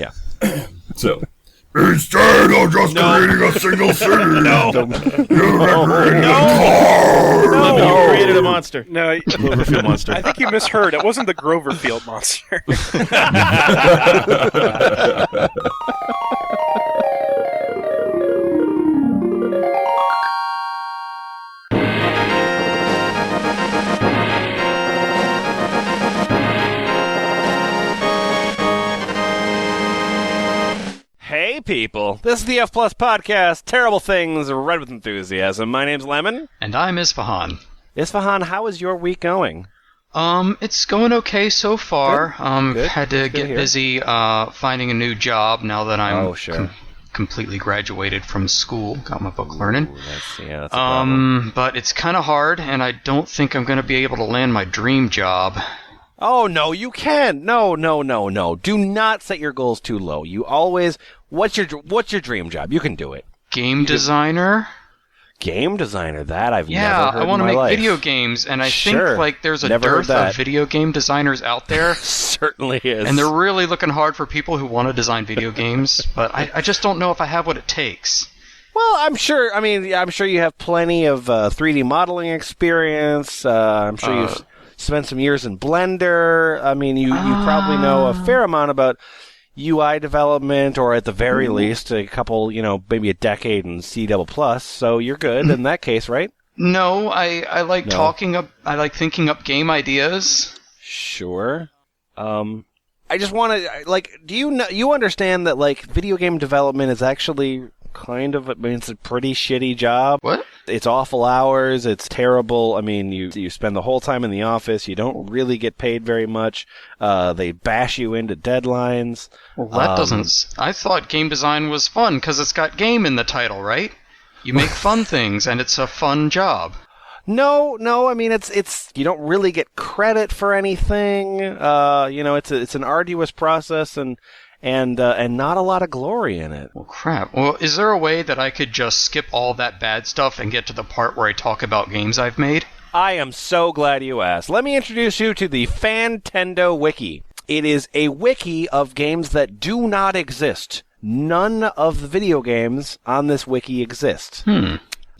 Yeah. So, instead of just creating a single city, you created a monster. No, Cloverfield monster. I think you misheard. It wasn't the Groverfield monster. Hey, people. This is the F Plus Podcast, Terrible Things Read with Enthusiasm. My name's Lemon. And I'm Isfahan. Isfahan, how is your week going? It's going okay so far. Good. Had to get busy finding a new job now that I'm completely graduated from school. Got my book learning. That's a problem. But it's kind of hard, and I don't think I'm going to be able to land my dream job. Oh, no, you can't. No. Do not set your goals too low. You always... What's your dream job? You can do it. Game designer? Game designer? That I've never heard I want to in my make life. video games, and I think there's a dearth of video game designers out there. Certainly is. And they're really looking hard for people who want to design video games, but I just don't know if I have what it takes. Well, I'm sure you have plenty of 3D modeling experience. I'm sure you've spent some years in Blender. I mean, you probably know a fair amount about UI development, or at the very least, a couple, maybe a decade in C++. So you're good in that case, right? No, I like I like thinking up game ideas. Sure. I just want to, do you understand that, video game development is actually it's a pretty shitty job. What? It's awful hours. It's terrible. I mean, you spend the whole time in the office. You don't really get paid very much. They bash you into deadlines. Well, that doesn't... I thought game design was fun because it's got game in the title, right? You make fun things, and it's a fun job. No. I mean, it's you don't really get credit for anything. It's an arduous process, and not a lot of glory in it. Well, crap. Well, is there a way that I could just skip all that bad stuff and get to the part where I talk about games I've made? I am so glad you asked. Let me introduce you to the Fantendo wiki. It is a wiki of games that do not exist. None of the video games on this wiki exist.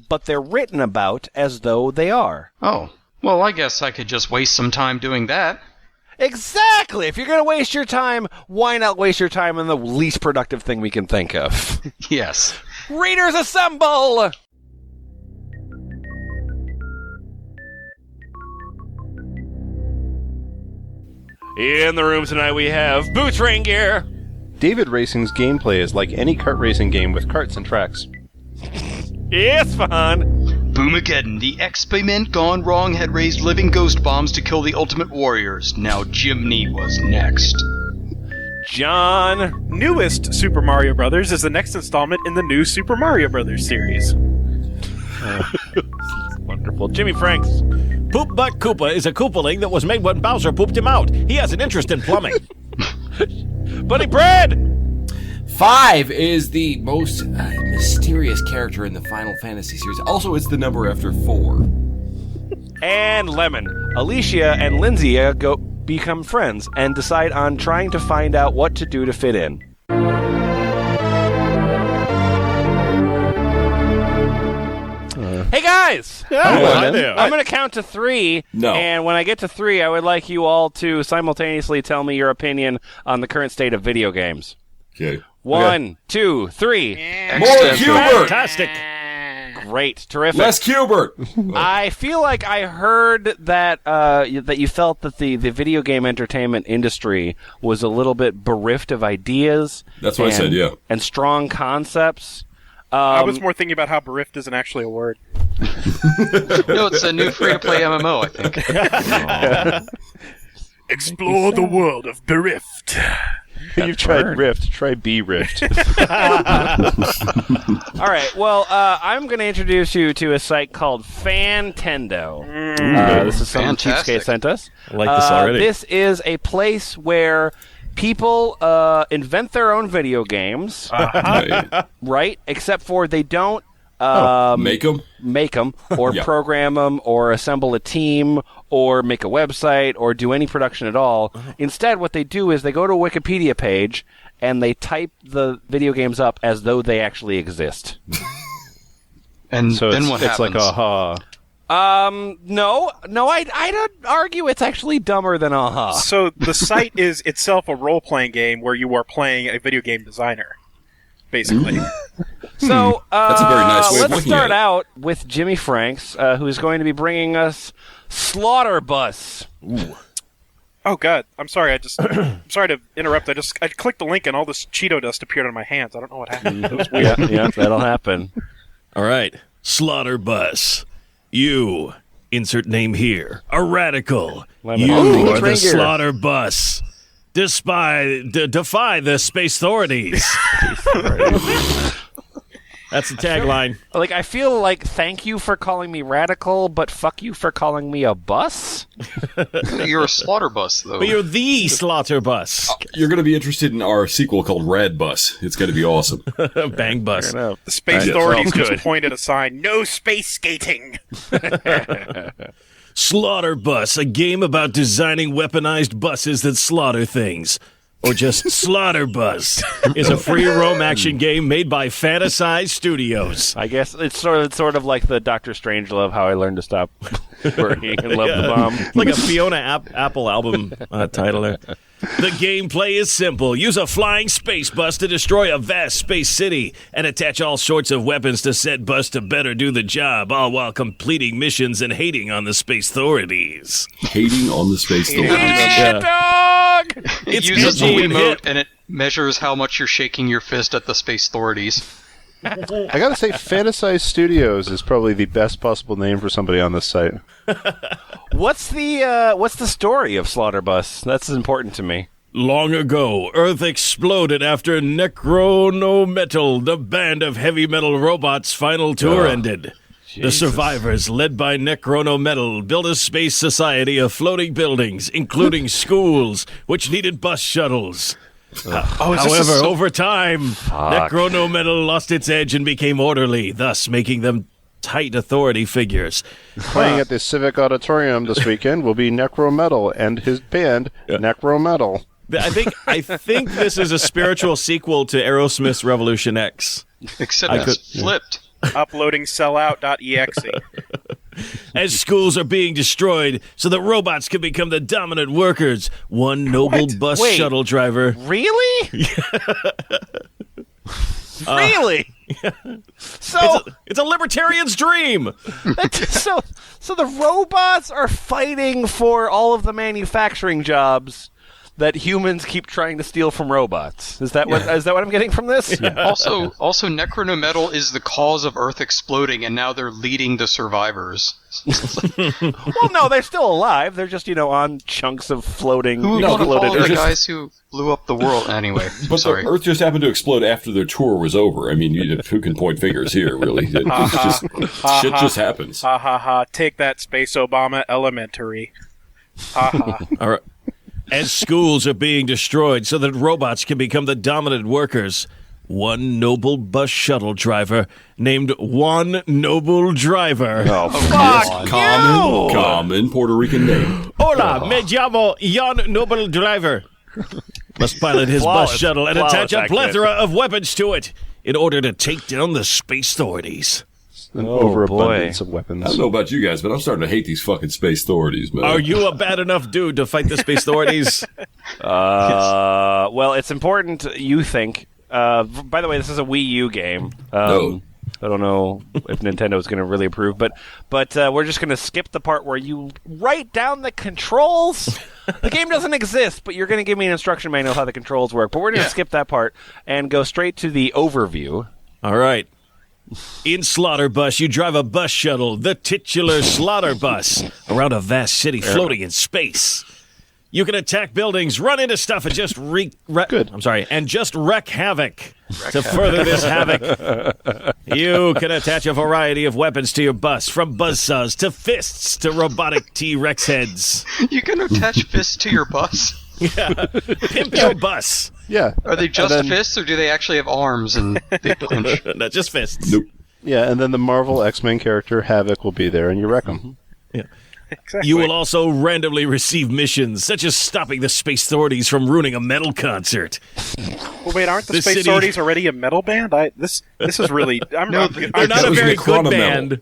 But they're written about as though they are. Oh. Well, I guess I could just waste some time doing that. Exactly! If you're going to waste your time, why not waste your time on the least productive thing we can think of? Yes. Readers assemble! In the room tonight we have Boots Rain Gear. David Racing's gameplay is like any kart racing game with carts and tracks. Isfahan. Boomageddon, the experiment gone wrong had raised living ghost bombs to kill the Ultimate Warriors. Now Jimny was next. John. Newest Super Mario Brothers is the next installment in the new Super Mario Brothers series. Wonderful. Jimmy Franks. Poop Butt Koopa is a Koopaling that was made when Bowser pooped him out. He has an interest in plumbing. Buddy Bread. 5 is the most mysterious character in the Final Fantasy series. Also, it's the number after 4. And Lemon. Alicia and Lindsay become friends and decide on trying to find out what to do to fit in. Hey guys! Hi there. I'm going to count to 3, and when I get to 3, I would like you all to simultaneously tell me your opinion on the current state of video games. Okay. 1, 2, 3. More Cubert! Fantastic. Great. Terrific. Less Cubert! I feel like I heard that that you felt that the video game entertainment industry was a little bit bereft of ideas. That's what I said, yeah. And strong concepts. I was more thinking about how bereft isn't actually a word. No, it's a new free-to-play MMO, I think. Explore the world of bereft. You've tried Rift. Try B-Rift. All right. Well, I'm going to introduce you to a site called Fantendo. This is something Cheapskate sent us. I like this already. This is a place where people invent their own video games, right? Except for they don't make them, or program them, or assemble a team, or make a website, or do any production at all. Instead, what they do is they go to a Wikipedia page and they type the video games up as though they actually exist. And So then it's, what it's happens? like aha. No, I'd argue it's actually dumber than Aha. So the site is itself a role-playing game where you are playing a video game designer, basically. So, That's a very nice way of let's looking start at it. out with Jimmy Franks, who's going to be bringing us Slaughter Bus. Oh God, I'm sorry. I'm sorry to interrupt. I clicked the link and all this Cheeto dust appeared on my hands. I don't know what happened. It was weird. Yeah, that'll happen. All right, Slaughter Bus. You, insert name here, a radical. You Oh, are the right here. Slaughter Bus. Defy the space authorities. That's the tagline. Like, I feel like thank you for calling me radical, but fuck you for calling me a bus? You're a slaughter bus, though. But you're the Slaughter Bus. You're going to be interested in our sequel called Rad Bus. It's going to be awesome. Bang Bus. The space Right. authorities Sounds just pointed a sign, no space skating. Slaughter Bus, a game about designing weaponized buses that slaughter things. Or just Slaughter Bus is a free roam action game made by Fantasize Studios. I guess it's sort of like the Doctor Strangelove, How I Learned to Stop Worrying and Love the Bomb. Like a Fiona Apple album title there. The gameplay is simple. Use a flying space bus to destroy a vast space city and attach all sorts of weapons to said bus to better do the job, all while completing missions and hating on the space authorities. Hating on the space authorities. Yeah, dog! It It's uses the edgy and Wiimote, hip. and it measures how much you're shaking your fist at the space authorities. I gotta say, Fantasize Studios is probably the best possible name for somebody on this site. What's the story of Slaughter Bus? That's important to me. Long ago, Earth exploded after Necronometal, the band of heavy metal robots' final tour ended. The survivors, led by Necronometal, built a space society of floating buildings, including schools, which needed bus shuttles. However, over time, Necronometal lost its edge and became orderly, thus making them tight authority figures. Playing at the Civic Auditorium this weekend will be Necro Metal and his band, Necro Metal. I think this is a spiritual sequel to Aerosmith's Revolution X. Except it's flipped. Uploading sellout.exe. As schools are being destroyed so that robots can become the dominant workers, one noble bus Wait. shuttle driver... Really? Really? So It's a libertarian's dream! so the robots are fighting for all of the manufacturing jobs that humans keep trying to steal from robots. Is that what I'm getting from this? Also, Necronometal is the cause of Earth exploding, and now they're leading the survivors. Well, no, they're still alive. They're just, on chunks of floating. Who would want to exploded follow the Earth. guys who blew up the world? Anyway, But sorry. the Earth just happened to explode after their tour was over. I mean, who can point fingers here, really? Shit just happens. Ha ha ha. Take that, Space Obama Elementary. Ha ha. All right. As schools are being destroyed so that robots can become the dominant workers, one noble bus shuttle driver named Juan Noble Driver. Common Puerto Rican name. Hola, me llamo Juan Noble Driver. Must pilot his bus shuttle and attach a plethora of weapons to it in order to take down the space authorities. An overabundance of weapons. I don't know about you guys, but I'm starting to hate these fucking space authorities, man. Are you a bad enough dude to fight the space authorities? Well, it's important, you think. By the way, this is a Wii U game. No. I don't know if Nintendo is going to really approve, but we're just going to skip the part where you write down the controls. The game doesn't exist, but you're going to give me an instruction manual how the controls work. But we're going to skip that part and go straight to the overview. All right. In Slaughter Bus, you drive a bus shuttle, the titular Slaughter Bus, around a vast city floating in space. You can attack buildings, run into stuff, and just wreak havoc. To further this havoc, you can attach a variety of weapons to your bus, from buzzsaws to fists to robotic T-Rex heads. You can attach fists to your bus? Yeah, pimp your bus. Yeah. Are they just fists, or do they actually have arms and they punch? Not just fists. Nope. Yeah, and then the Marvel X-Men character Havoc will be there, and you wreck him. Yeah. exactly. You will also randomly receive missions, such as stopping the space authorities from ruining a metal concert. Well, wait, aren't the This Space city- Authorities already a metal band? This is really. They're not a very good band.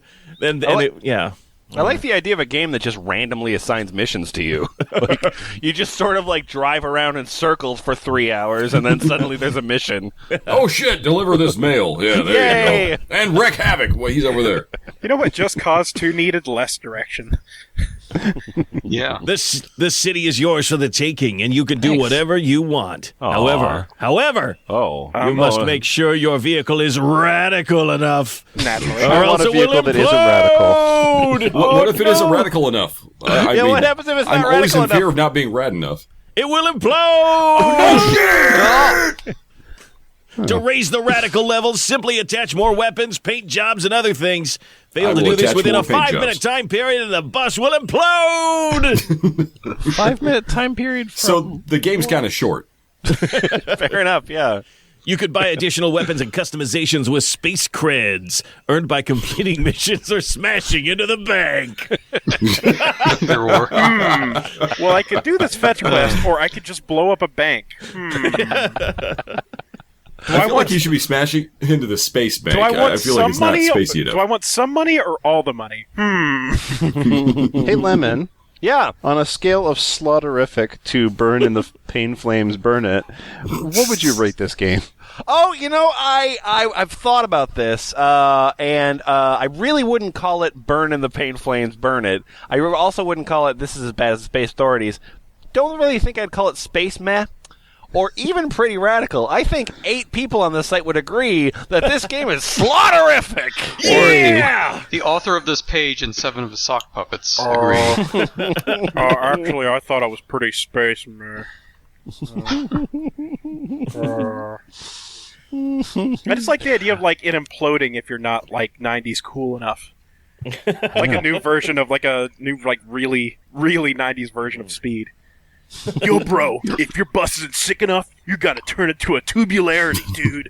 Yeah. I like the idea of a game that just randomly assigns missions to you. Like, you just sort of like drive around in circles for 3 hours, and then suddenly there's a mission. Oh shit! Deliver this mail. Yeah, there Yay! you go. And wreak havoc. Well, he's over there. You know what? Just Cause 2 needed less direction. Yeah. This city is yours for the taking, and you can do Thanks. whatever you want. Aw. However, Oh, you must make sure your vehicle is radical enough, Naturally. or I else want a it will vehicle that isn't radical. implode. What if it isn't radical enough? I Yeah, mean, what happens if it's not I'm always radical in fear enough? of not being rad enough. It will implode. To raise the radical levels, simply attach more weapons, paint jobs, and other things. Fail I to will do this attach within more a paint 5-minute jobs. time period, and the bus will implode. 5-minute time period. So the game's kind of short. Fair enough. Yeah. You could buy additional weapons and customizations with space creds earned by completing missions or smashing into the bank. Either or. Well, I could do this fetch quest, or I could just blow up a bank. I feel like you should be smashing into the space bank. Do I want I feel some like it's not money? spacey enough. Do I want some money or all the money? Hey, Lemon, Yeah. on a scale of slaughterific to burn in the pain flames, burn it, what would you rate this game? Oh, you know, I've thought about this, and I really wouldn't call it burn in the pain flames, burn it. I also wouldn't call it this is as bad as Space Authorities. Don't really think I'd call it space meh, or even pretty radical. I think 8 people on this site would agree that this game is slaughterific. Yeah! The author of this page and 7 of his sock puppets agree. Actually, I thought it was pretty space, man. I just like the idea of like it imploding if you're not like 90s cool enough. Like a new version of like a new like really 90s version of Speed. Yo, bro, if your bus isn't sick enough, you gotta turn it to a tubularity, dude.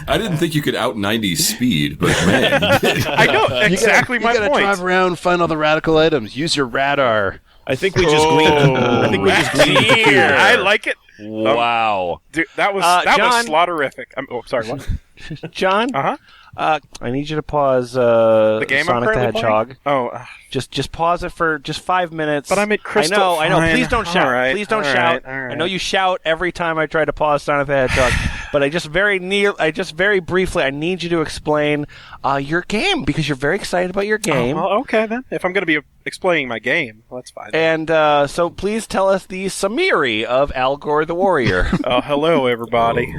I didn't think you could out 90s speed, but man, you did. I know exactly my You gotta point. drive around, find all the radical items, use your radar. I think we just gleaned. I think we just gleaned the coup there. I like it. Wow. Dude, that was John- slaughterific. Oh, sorry, what? John, Uh-huh. I need you to pause The game I'm Sonic the currently Hedgehog. playing? Oh, Just pause it for just 5 minutes. But I'm at Crystal. I know. Fine. Please don't shout. All right, Please don't all shout. right, all right. I know you shout every time I try to pause Sonic the Hedgehog. But I just very briefly, I need you to explain your game because you're very excited about your game. well, okay then. If I'm going to be explaining my game, well, that's fine. And so please tell us the summary of Al Gore the Warrior. Hello, everybody.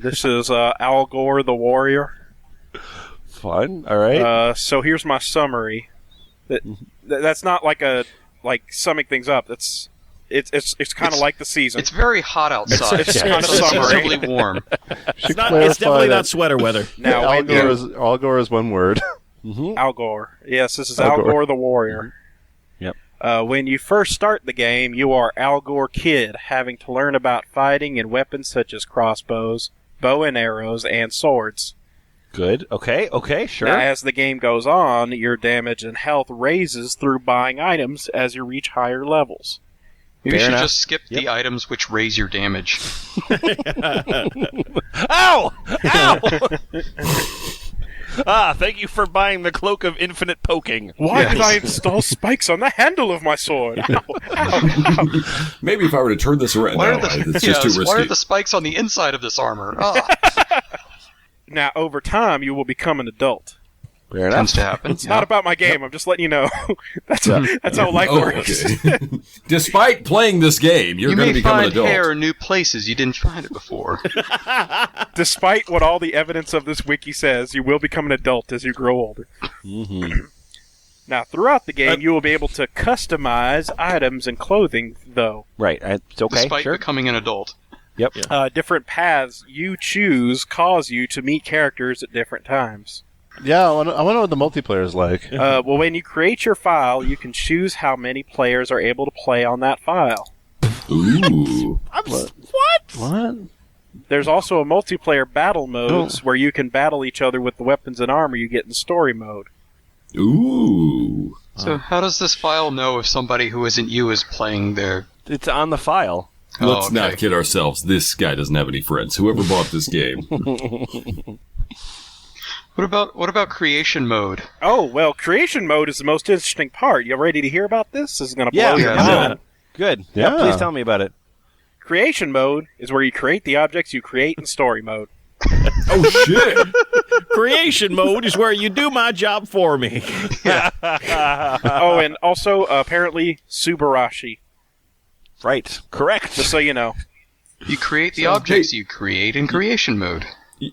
This is Al Gore the Warrior. Fun. All right. So here's my summary. That's not like summing things up. It's kind of like the season. It's very hot outside. It's kind of so it's summery. unusually warm. It's definitely not sweater weather. Now, Al Gore is one word. Al Gore. Yes, this is Al Al Gore. Gore the Warrior. Yep. When you first start the game, you are Al Gore Kid, having to learn about fighting and weapons such as crossbows, bow and arrows, and swords. Good. Okay. Sure. Now, as the game goes on, your damage and health raises through buying items as you reach higher levels. You Fair should enough. just skip the items which raise your damage. Ow! Thank you for buying the Cloak of Infinite Poking. Why did I install spikes on the handle of my sword? Ow, ow. Maybe if I were to turn this around, Why no, are the, it's just too why are risky. the spikes on the inside of this armor? Now, over time, you will become an adult. Fair Tends to happen. It's not about my game. I'm just letting you know. That's how life Oh, works. okay. Despite playing this game, you're You going to may become an find adult. hair in new places you didn't find it before. Despite what all the evidence of this wiki says, you will become an adult as you grow older. Now, throughout the game, you will be able to customize items and clothing, though. Right. It's okay. Despite Sure. becoming an adult. Yep. Different paths you choose cause you to meet characters at different times. Yeah, I wonder what the multiplayer is like. Well, when you create your file, you can choose how many players are able to play on that file. Ooh. What? There's also a multiplayer battle modes where you can battle each other with the weapons and armor you get in story mode. Ooh. So how does this file know if somebody who isn't you is playing their... It's on the file. Let's not kid ourselves. This guy doesn't have any friends. Whoever bought this game. What about creation mode? Oh, well, creation mode is the most interesting part. You ready to hear about this? This is going to blow your Yeah. mind. Good. Yeah. Please tell me about it. Creation mode is where you create the objects you create in story mode. Oh, shit. Creation mode is where you do my job for me. Oh, and also, apparently, Subarashi. Right. Correct. Just so you know. You create the objects you create in creation mode.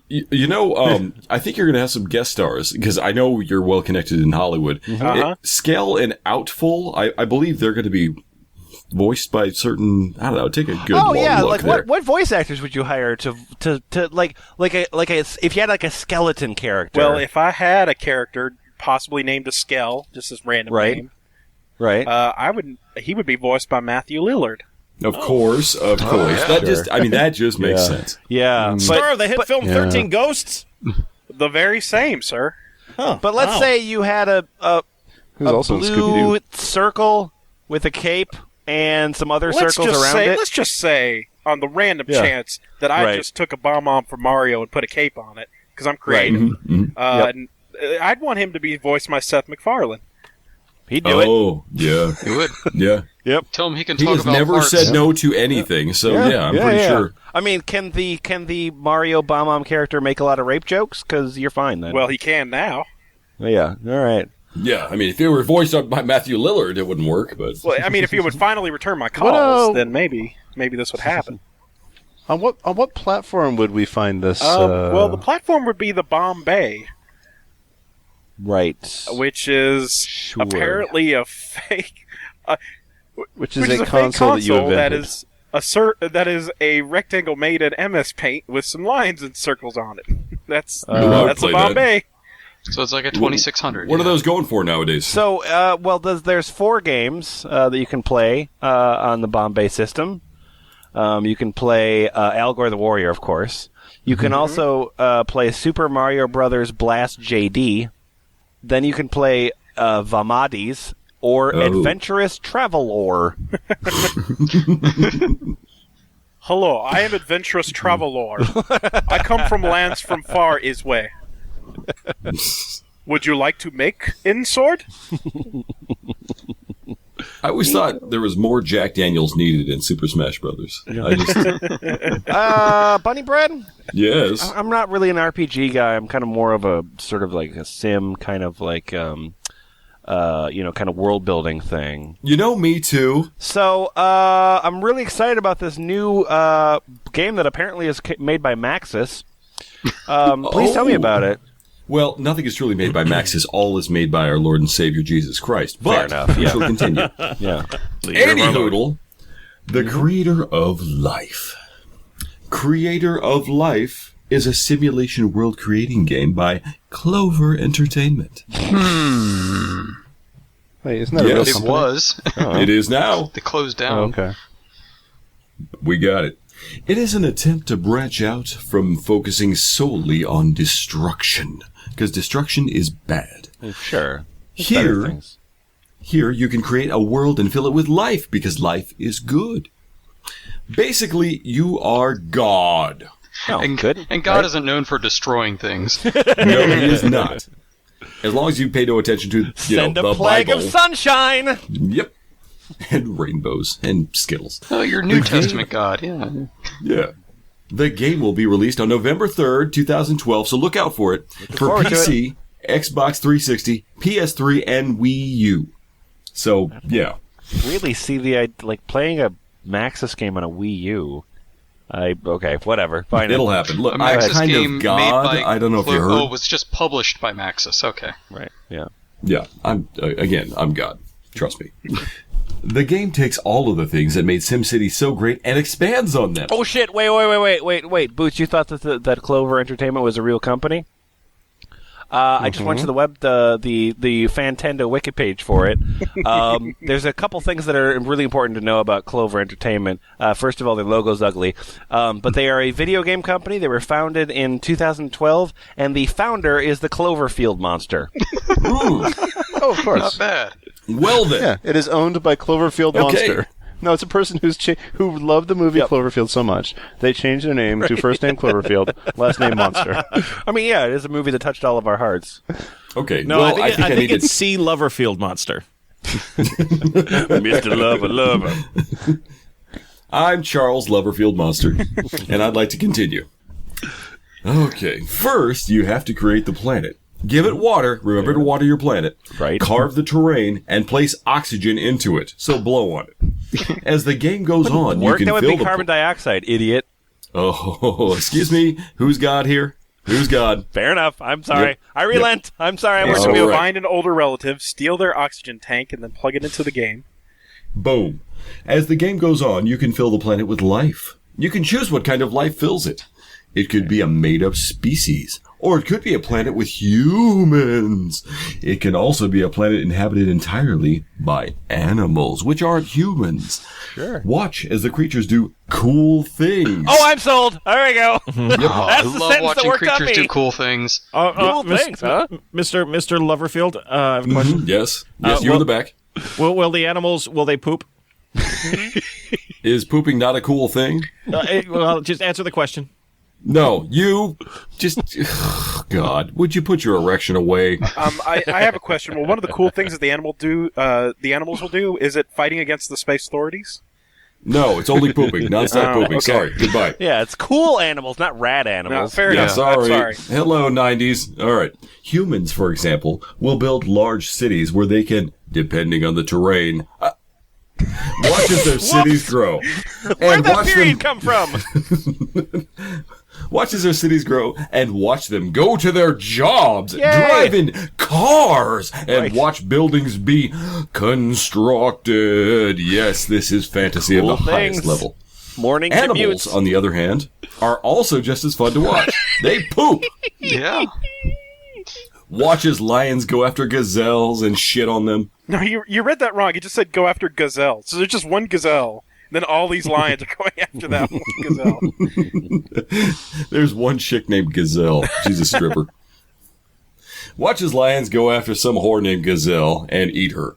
I think you're going to have some guest stars, because I know you're well connected in Hollywood. Scale and Outful, I believe they're going to be voiced by certain, I don't know, take a good long look there. what voice actors would you hire to if you had like a skeleton character? Well, if I had a character possibly named a Skell, just this random name, right. he would be voiced by Matthew Lillard. Of course. Yeah. That just makes sense. Yeah. Star of the hit film 13 Ghosts? The very same, sir. Huh. But let's say you had a Who's also in blue Scooby-Doo. circle with a cape and some other circles around it. Let's just say, on the random chance that I just took a bomb from Mario and put a cape on it, because I'm creative. And I'd want him to be voiced by Seth MacFarlane. He'd do it. Oh, yeah. He would. Yeah. Yep. Tell him he can He talk has about never farts. said no to anything, so I'm pretty sure. I mean, can the Mario Bomb character make a lot of rape jokes? Because you're fine then. Well, he can now. Yeah. All right. Yeah, I mean, if it were voiced by Matthew Lillard, it wouldn't work, but... Well, I mean, if he would finally return my calls, then maybe this would happen. On what platform would we find this? Well, the platform would be the Bombay, Right. which is apparently a fake... which is a console that you invented. that is a rectangle made in MS Paint with some lines and circles on it. That's I'd a play Bombay. So it's like a 2600. What are those going for nowadays? So, there's 4 games that you can play on the Bombay system. You can play Al Gore the Warrior, of course. You can also play Super Mario Brothers Blast JD. Then you can play Vamadis or Adventurous Travelor. Hello, I am Adventurous Travelor. I come from lands from far Isway. Would you like to make in-sword? I always thought there was more Jack Daniels needed in Super Smash Brothers. Bunny Bread? Yes. I'm not really an RPG guy. I'm kind of more of a sort of like a sim kind of like, kind of world building thing. You know, me too. So, I'm really excited about this new game that apparently is made by Maxis. Please tell me about it. Well, nothing is truly made by Maxis. All is made by our Lord and Savior Jesus Christ. But Fair enough, we shall continue. Yeah. Anywho, the creator of life. Creator of Life is a simulation world creating game by Clover Entertainment. Wait, isn't that a real It company? was. It is now. They closed down. Oh, okay. We got it. It is an attempt to branch out from focusing solely on destruction, because destruction is bad. Sure. There's better Here, things. here you can create a world and fill it with life, because life is good. Basically, you are God. Oh, good. And God isn't known for destroying things. No, he is not. As long as you pay no attention to, Send the a plague Bible. of sunshine! Yep. And rainbows and Skittles. Oh, you're New Testament God, yeah. Yeah. The game will be released on November 3rd, 2012, so look out for it. For forward to PC, Xbox 360, PS3, and Wii U. So, yeah. Really see like playing a Maxis game on a Wii U. Okay, whatever. Fine. It'll happen. Look, A I'm Maxis kind game of God. made by I don't know if you heard. Oh, it was just published by Maxis. Okay. Right, yeah. Yeah, I'm God. Trust me. The game takes all of the things that made SimCity so great and expands on them. Oh shit! Wait, Boots, you thought that Clover Entertainment was a real company? I just went to the the Fantendo wiki page for it. There's a couple things that are really important to know about Clover Entertainment. First of all, their logo's ugly, but they are a video game company. They were founded in 2012, and the founder is the Cloverfield monster. Oh, of course. Not bad. Well then. Yeah, it is owned by Cloverfield Monster. No, it's a person who loved the movie Cloverfield so much they changed their name to first name Cloverfield, last name Monster. I mean, yeah, it is a movie that touched all of our hearts. Okay. No, well, I think it's C. Loverfield Monster. Mr. Lover. I'm Charles Loverfield Monster, and I'd like to continue. Okay. First, you have to create the planet. Give it water. Remember to water your planet. Right. Carve the terrain and place oxygen into it. So blow on it. As the game goes on, you can That would fill be the carbon dioxide, idiot. Oh, excuse me. Who's God here? Who's God? Fair enough. I'm sorry. Yep. I relent. I'm sorry. Yes. I'm All We'll right. find an older relative, steal their oxygen tank, and then plug it into the game. Boom. As the game goes on, you can fill the planet with life. You can choose what kind of life fills it. It could be a made-up species, or it could be a planet with humans. It can also be a planet inhabited entirely by animals, which aren't humans. Sure. Watch as the creatures do cool things. Oh, I'm sold. There we go. Oh, That's I the love sentence that watching worked on creatures me. do cool things. Cool things, huh? Mr. Loverfield, I have a question. Yes. Yes, you're in the back. Will the animals, will they poop? Is pooping not a cool thing? Well, just answer the question. No, you just... God, would you put your erection away? I have a question. Well, one of the cool things that the animals will do, is it fighting against the space authorities? No, it's only pooping. Non-stop pooping. okay. Sorry. Goodbye. Yeah, it's cool animals, not rad No, animals. fair Yeah, enough. I'm sorry. Hello, 90s. All right. Humans, for example, will build large cities where they can, depending on the terrain, watch as their cities grow. Where'd that period come from? Watch as their cities grow and watch them go to their jobs, Yay! drive in cars, and Right. watch buildings be constructed. Yes, this is fantasy Cool of the highest things. level. Morning Animals, commutes. on the other hand, are also just as fun to watch. They poop. Yeah. Watch as lions go after gazelles and shit on them. No, you read that wrong. It just said go after gazelle. So there's just one gazelle. And then all these lions are going after that one gazelle. There's one chick named Gazelle. She's a stripper. Watch as lions go after some whore named Gazelle and eat her.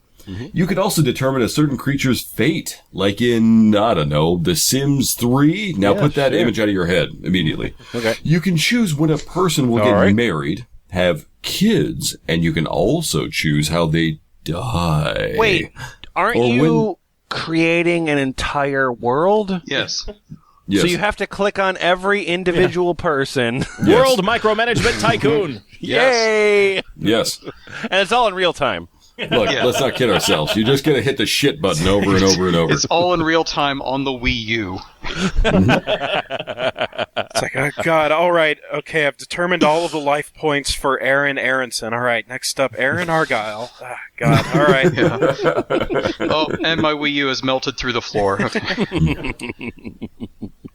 You could also determine a certain creature's fate, like in, I don't know, The Sims 3. Now Yeah, put that sure. image out of your head immediately. Okay. You can choose when a person will get right. married, have kids, and you can also choose how they die. Wait, aren't Or you creating an entire world? Yes. Yes. So you have to click on every individual person. Yes. World Micromanagement Tycoon. Yay! Yes. And it's all in real time. Look, let's not kid ourselves. You're just going to hit the shit button over and over and over. It's all in real time on the Wii U. It's like, oh god, alright, okay, I've determined all of the life points for Aaron Aronson. Alright, next up, Aaron Argyle. Ah, god, alright. Oh, and my Wii U has melted through the floor. Okay.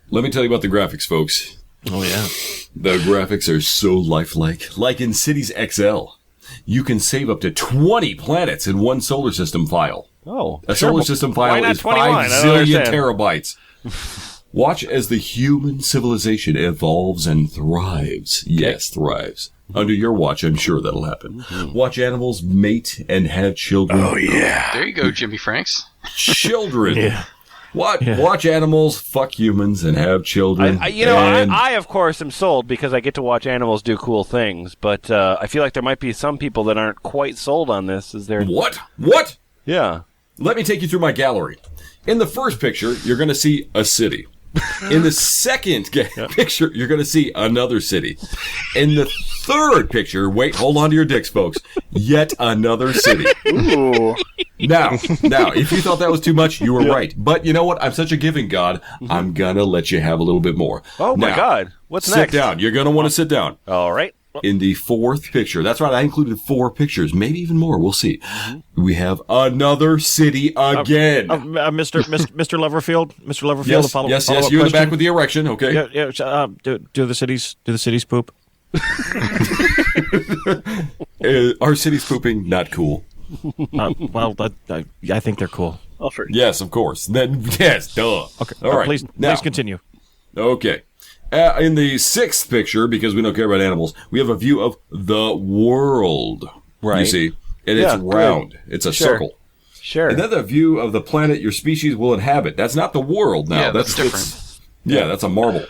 Let me tell you about the graphics, folks. Oh, yeah. The graphics are so lifelike. Like in Cities XL, you can save up to 20 planets in one solar system file. Oh. A solar system Why file not is 21? 5 I don't zillion understand. terabytes. Watch as the human civilization evolves and thrives. Yes, thrives. Under your watch, I'm sure that'll happen. Watch animals mate and have children. Oh, yeah. There you go, Jimmy Franks. Children. Yeah. Watch animals fuck humans and have children. I of course am sold because I get to watch animals do cool things, but I feel like there might be some people that aren't quite sold on this. Is there? What? What? Yeah. Let me take you through my gallery. In the first picture, you're going to see a city. In the second picture, you're going to see another city. In the third picture, wait, hold on to your dicks, folks. Yet another city. Ooh. Now, if you thought that was too much, you were right. But you know what? I'm such a giving God, I'm going to let you have a little bit more. Oh my Now, God! What's sit next? down. You're going to want to sit down. All right. In the fourth picture, that's right, I included 4 pictures, maybe even more, we'll see. We have another city again. Mr. Loverfield, Mr. Loverfield. yes, follow-up you're in the back question. with the erection, okay? Yeah. Do the cities poop? Our city's pooping, not cool. I think they're cool. Yes, of course. Then yes, duh. Okay. All right. Please continue. Okay. In the 6th picture, because we don't care about animals, we have a view of the world. Right. You see, and Yeah, it's round. It's a Sure. circle. Sure. Another view of the planet your species will inhabit. That's not the world now. Yeah, that's different. That's a marble.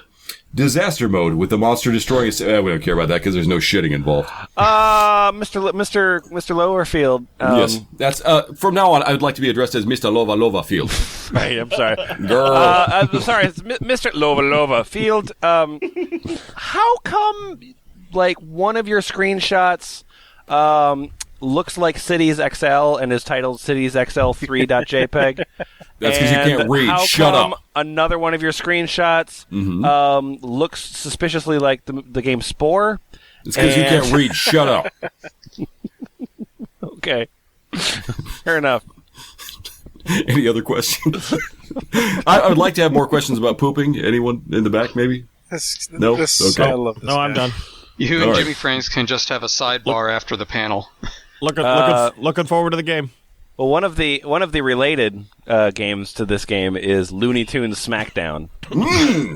Disaster mode with the monster destroying us. We don't care about that because there's no shitting involved. Mr. Lowerfield. Yes, that's from now on. I would like to be addressed as Mr. Lova Field. Right, I'm sorry. Girl. I'm sorry, it's Mr. Lova Field. How come, like, one of your screenshots looks like Cities XL and is titled Cities XL3.jpg? That's because you can't read. How Shut come up. Another one of your screenshots looks suspiciously like the game Spore? It's because you can't read. Shut up. Okay. Fair enough. Any other questions? I would like to have more questions about pooping. Anyone in the back, maybe? No? Okay. I love this No, I'm guy. done. You and All right. Jimmy Franks can just have a sidebar after the panel. Looking forward to the game. Well, one of the related games to this game is Looney Tunes SmackDown.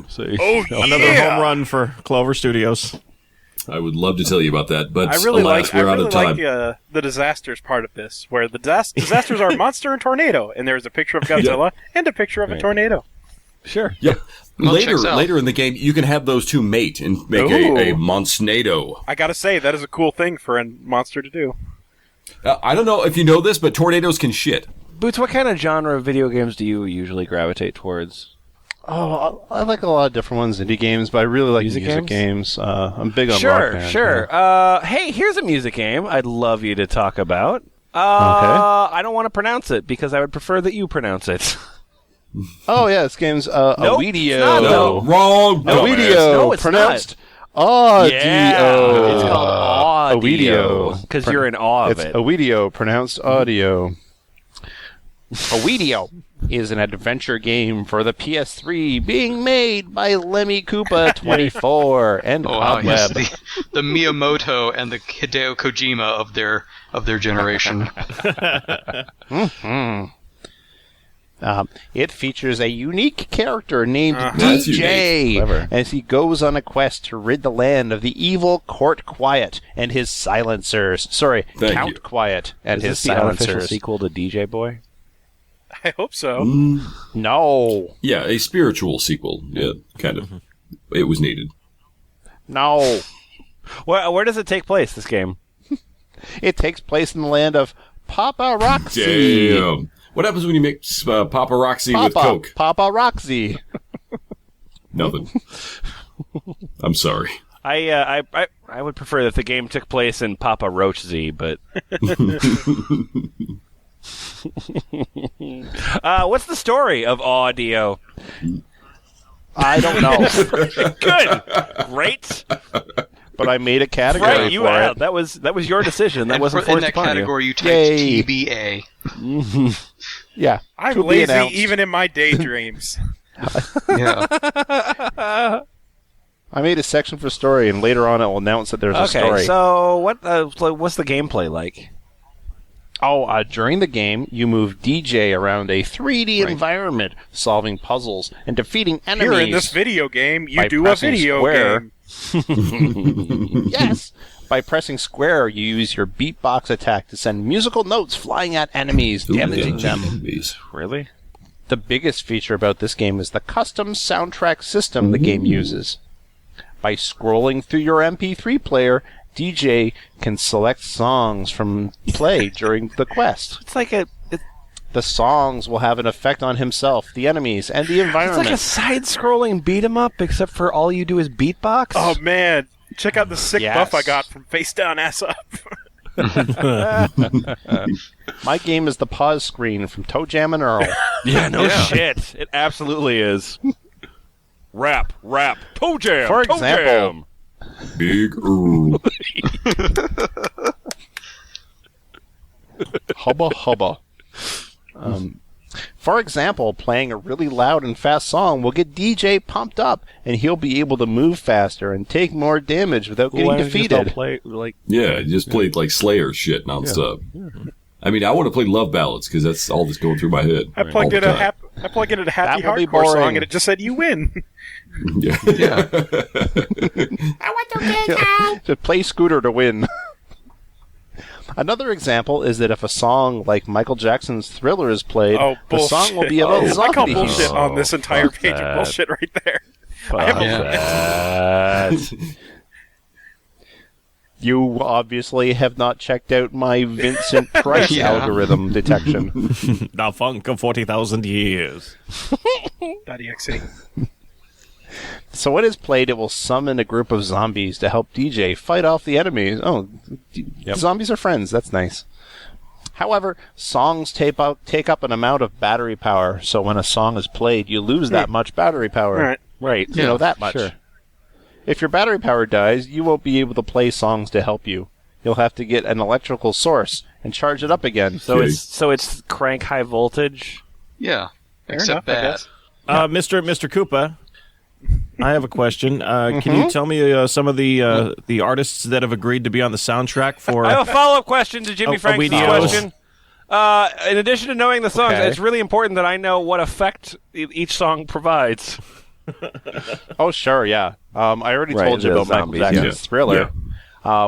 So, Another home run for Clover Studios. I would love to tell you about that, but I really alas, we're out of time. like the disasters part of this, where the disasters are monster and tornado, and there's a picture of Godzilla and a picture of a tornado. sure. Yeah. Well, checks out. Later in the game, you can have those two mate and make a Monsnado. I gotta say, that is a cool thing for a monster to do. I don't know if you know this, but tornadoes can shit. Boots, what kind of genre of video games do you usually gravitate towards? Oh, I like a lot of different ones, indie games, but I really like Music music games. I'm big on Rock Band. Sure. Hey, here's a music game I'd love you to talk about. I don't want to pronounce it because I would prefer that you pronounce it. Oh, yeah, this game's Nope, Awedio. it's not, No, wrong. Awedio. No, it's pronounced audio. Yeah, it's called audio Awedio. because you're in awe of It's it. Awedio, pronounced audio. Awedio is an adventure game for the PS3 being made by Lemmy Koopa 24 and Oh wow, he's Cobweb. the Miyamoto and the Hideo Kojima of their generation. It features a unique character named That's DJ Clever. as he goes on a quest to rid the land of the evil Court Quiet and his silencers. Sorry, Thank Count you. Quiet and Is his this the unofficial silencers. sequel to DJ Boy? I hope so. No. Yeah, a spiritual sequel. Yeah, kind of. It was needed. No. Where does it take place, this game? It takes place in the land of Papa Roxy. Damn. What happens when you mix paparazzi with Coke? Papa Roxy. Nothing. I'm sorry. I would prefer that the game took place in Papa Roach Z, but what's the story of audio? I don't know, Good, great. but I made a category Right, you for it. that was your decision. That And wasn't in forced that upon category, you typed Yay. TBA. Yeah, I'm to be lazy announced. even in my daydreams. Yeah. I made a section for story, and later on, it will announce that there's a Okay, story. so what's the gameplay like? During the game, you move DJ around a 3D environment, solving puzzles and defeating enemies. Here in this video game, you By do a pressing video square. game. Yes. By pressing square, you use your beatbox attack to send musical notes flying at enemies, damaging them. Enemies. Really? The biggest feature about this game is the custom soundtrack system the game uses. By scrolling through your MP3 player, DJ can select songs from play during the quest. It's like The songs will have an effect on himself, the enemies, and the it's environment. like a side-scrolling beat 'em up, except for all you do is beatbox. Oh man, check out the sick Yes. buff I got from Face Down Ass Up. My game is the pause screen from Toe Jam and Earl. yeah, no shit. It absolutely is. Rap, toe jam. For toe example, jam. Big Earl. Hubba hubba. For example, playing a really loud and fast song will get DJ pumped up, and he'll be able to move faster and take more damage without getting Why don't you just all defeated. play, like, Yeah, you just played like Slayer shit nonstop. I mean, I want to play love ballads because that's all that's going through my head. I plugged all in the a time. I plugged in a happy That would be hardcore boring. song, and it just said "You win." Yeah. To play Scooter to win. Another example is that if a song like Michael Jackson's Thriller is played, Oh, the bullshit. song will be about I call zombies. bullshit on this entire fuck page of that. bullshit right there. Fuck I have that. You obviously have not checked out my Vincent Price Yeah. algorithm detection. The funk of 40,000 years. .exe. So when it's played, it will summon a group of zombies to help DJ fight off the enemies. Oh, zombies are friends. That's nice. However, songs take up an amount of battery power, so when a song is played, you lose that much battery power. All right. Right. You know, that much. Sure. If your battery power dies, you won't be able to play songs to help you. You'll have to get an electrical source and charge it up again. So it's crank high voltage. Yeah. Fair Except enough, I bad. guess. Mr. Koopa, I have a question. Can you tell me some of the artists that have agreed to be on the soundtrack for? I have a follow-up question to Jimmy Frank's Weedios. question. In addition to knowing the songs, Okay. it's really important that I know what effect each song provides. Oh, sure, yeah. I already Right, told you the about Michael zombies, Jackson's yeah. Thriller.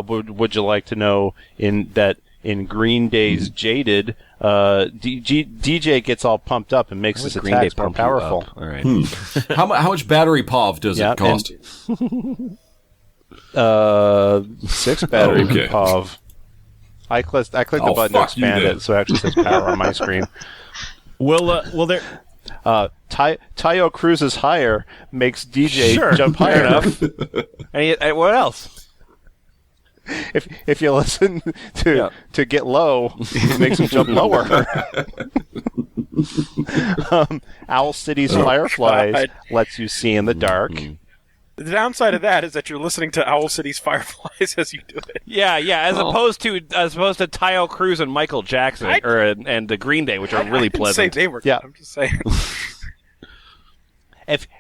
Would you like to know in Green Day's Jaded, DJ gets all pumped up and makes his Green Day attacks more pump you powerful. up. All right. How much battery POV does Yeah, it cost? 6 battery okay. POV. I clicked the Oh, button to fuck you expand then. it, so it actually says power on my screen. will there? Tayo Cruz's Higher makes DJ Sure, jump high fair enough. What else? If you listen to Get Low, it makes him jump lower. Owl City's Fireflies God. lets you see in the dark. The downside of that is that you're listening to Owl City's Fireflies as you do it. Yeah. As opposed to Tayo Cruz and Michael Jackson and the Green Day, which are really I didn't pleasant. say they were good. Yeah. I'm just saying.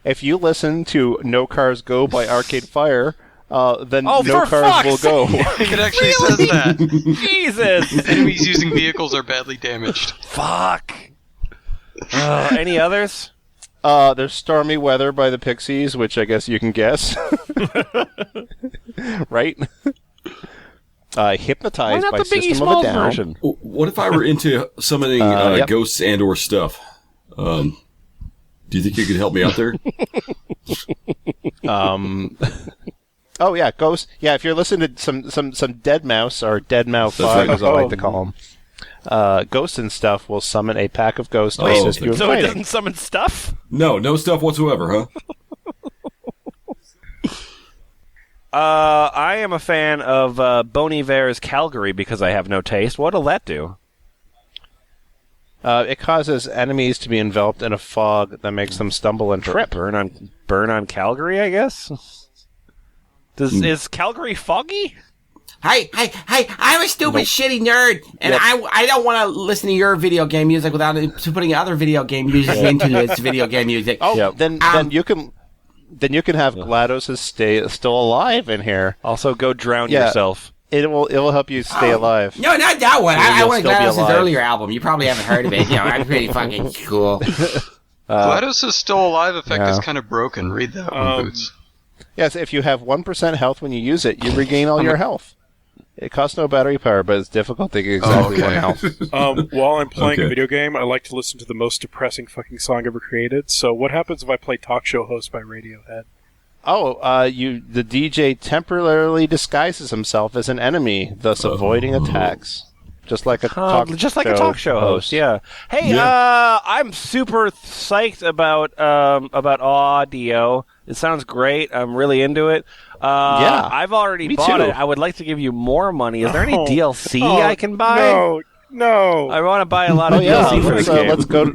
If you listen to No Cars Go by Arcade Fire, then Oh, no for cars will fuck's go. It actually says that. Jesus. Enemies using vehicles are badly damaged. Fuck. Any others? There's Stormy Weather by the Pixies, which I guess you can guess. Right? Hypnotized Why not by the Biggie System of a Smalls Down. version? What if I were into summoning Yep. ghosts and or stuff? Do you think you could help me out there? Oh yeah, Ghost. Yeah, if you're listening to some Dead Mouse or Dead Mouse That's 5, right. as I like to call them, Ghosts and Stuff will summon a pack of ghosts to Wait, assist you in So it fighting. doesn't summon stuff? No stuff whatsoever, huh? I am a fan of Bon Iver's Calgary because I have no taste. What'll that do? It causes enemies to be enveloped in a fog that makes them stumble and trip. Burn on Calgary, I guess. Is Calgary foggy? Hey, I'm a stupid, shitty nerd, and I don't want to listen to your video game music without putting other video game music into this video game music. Oh, then you can have GLaDOS still alive in here. Also, go drown Yeah. yourself. It will help you stay alive. No, not that one. I You'll want still be GLaDOS' alive. earlier album. You probably haven't heard of it. I'm pretty fucking cool. GLaDOS' Still Alive effect yeah. is kind of broken. Read that one, Boots. Yes, if you have 1% health when you use it, you regain all your health. It costs no battery power, but it's difficult to get exactly one health. While I'm playing a Okay. video game, I like to listen to the most depressing fucking song ever created. So what happens if I play Talk Show Host by Radiohead? The DJ temporarily disguises himself as an enemy, thus avoiding attacks. Just like a talk show host. Yeah. Hey, Yeah. I'm super psyched about audio. It sounds great. I'm really into it. Yeah. I've already Me bought too. it. I would like to give you more money. Is there any DLC I can buy? No. I want to buy a lot Oh of yeah, DLC for this game. let's go.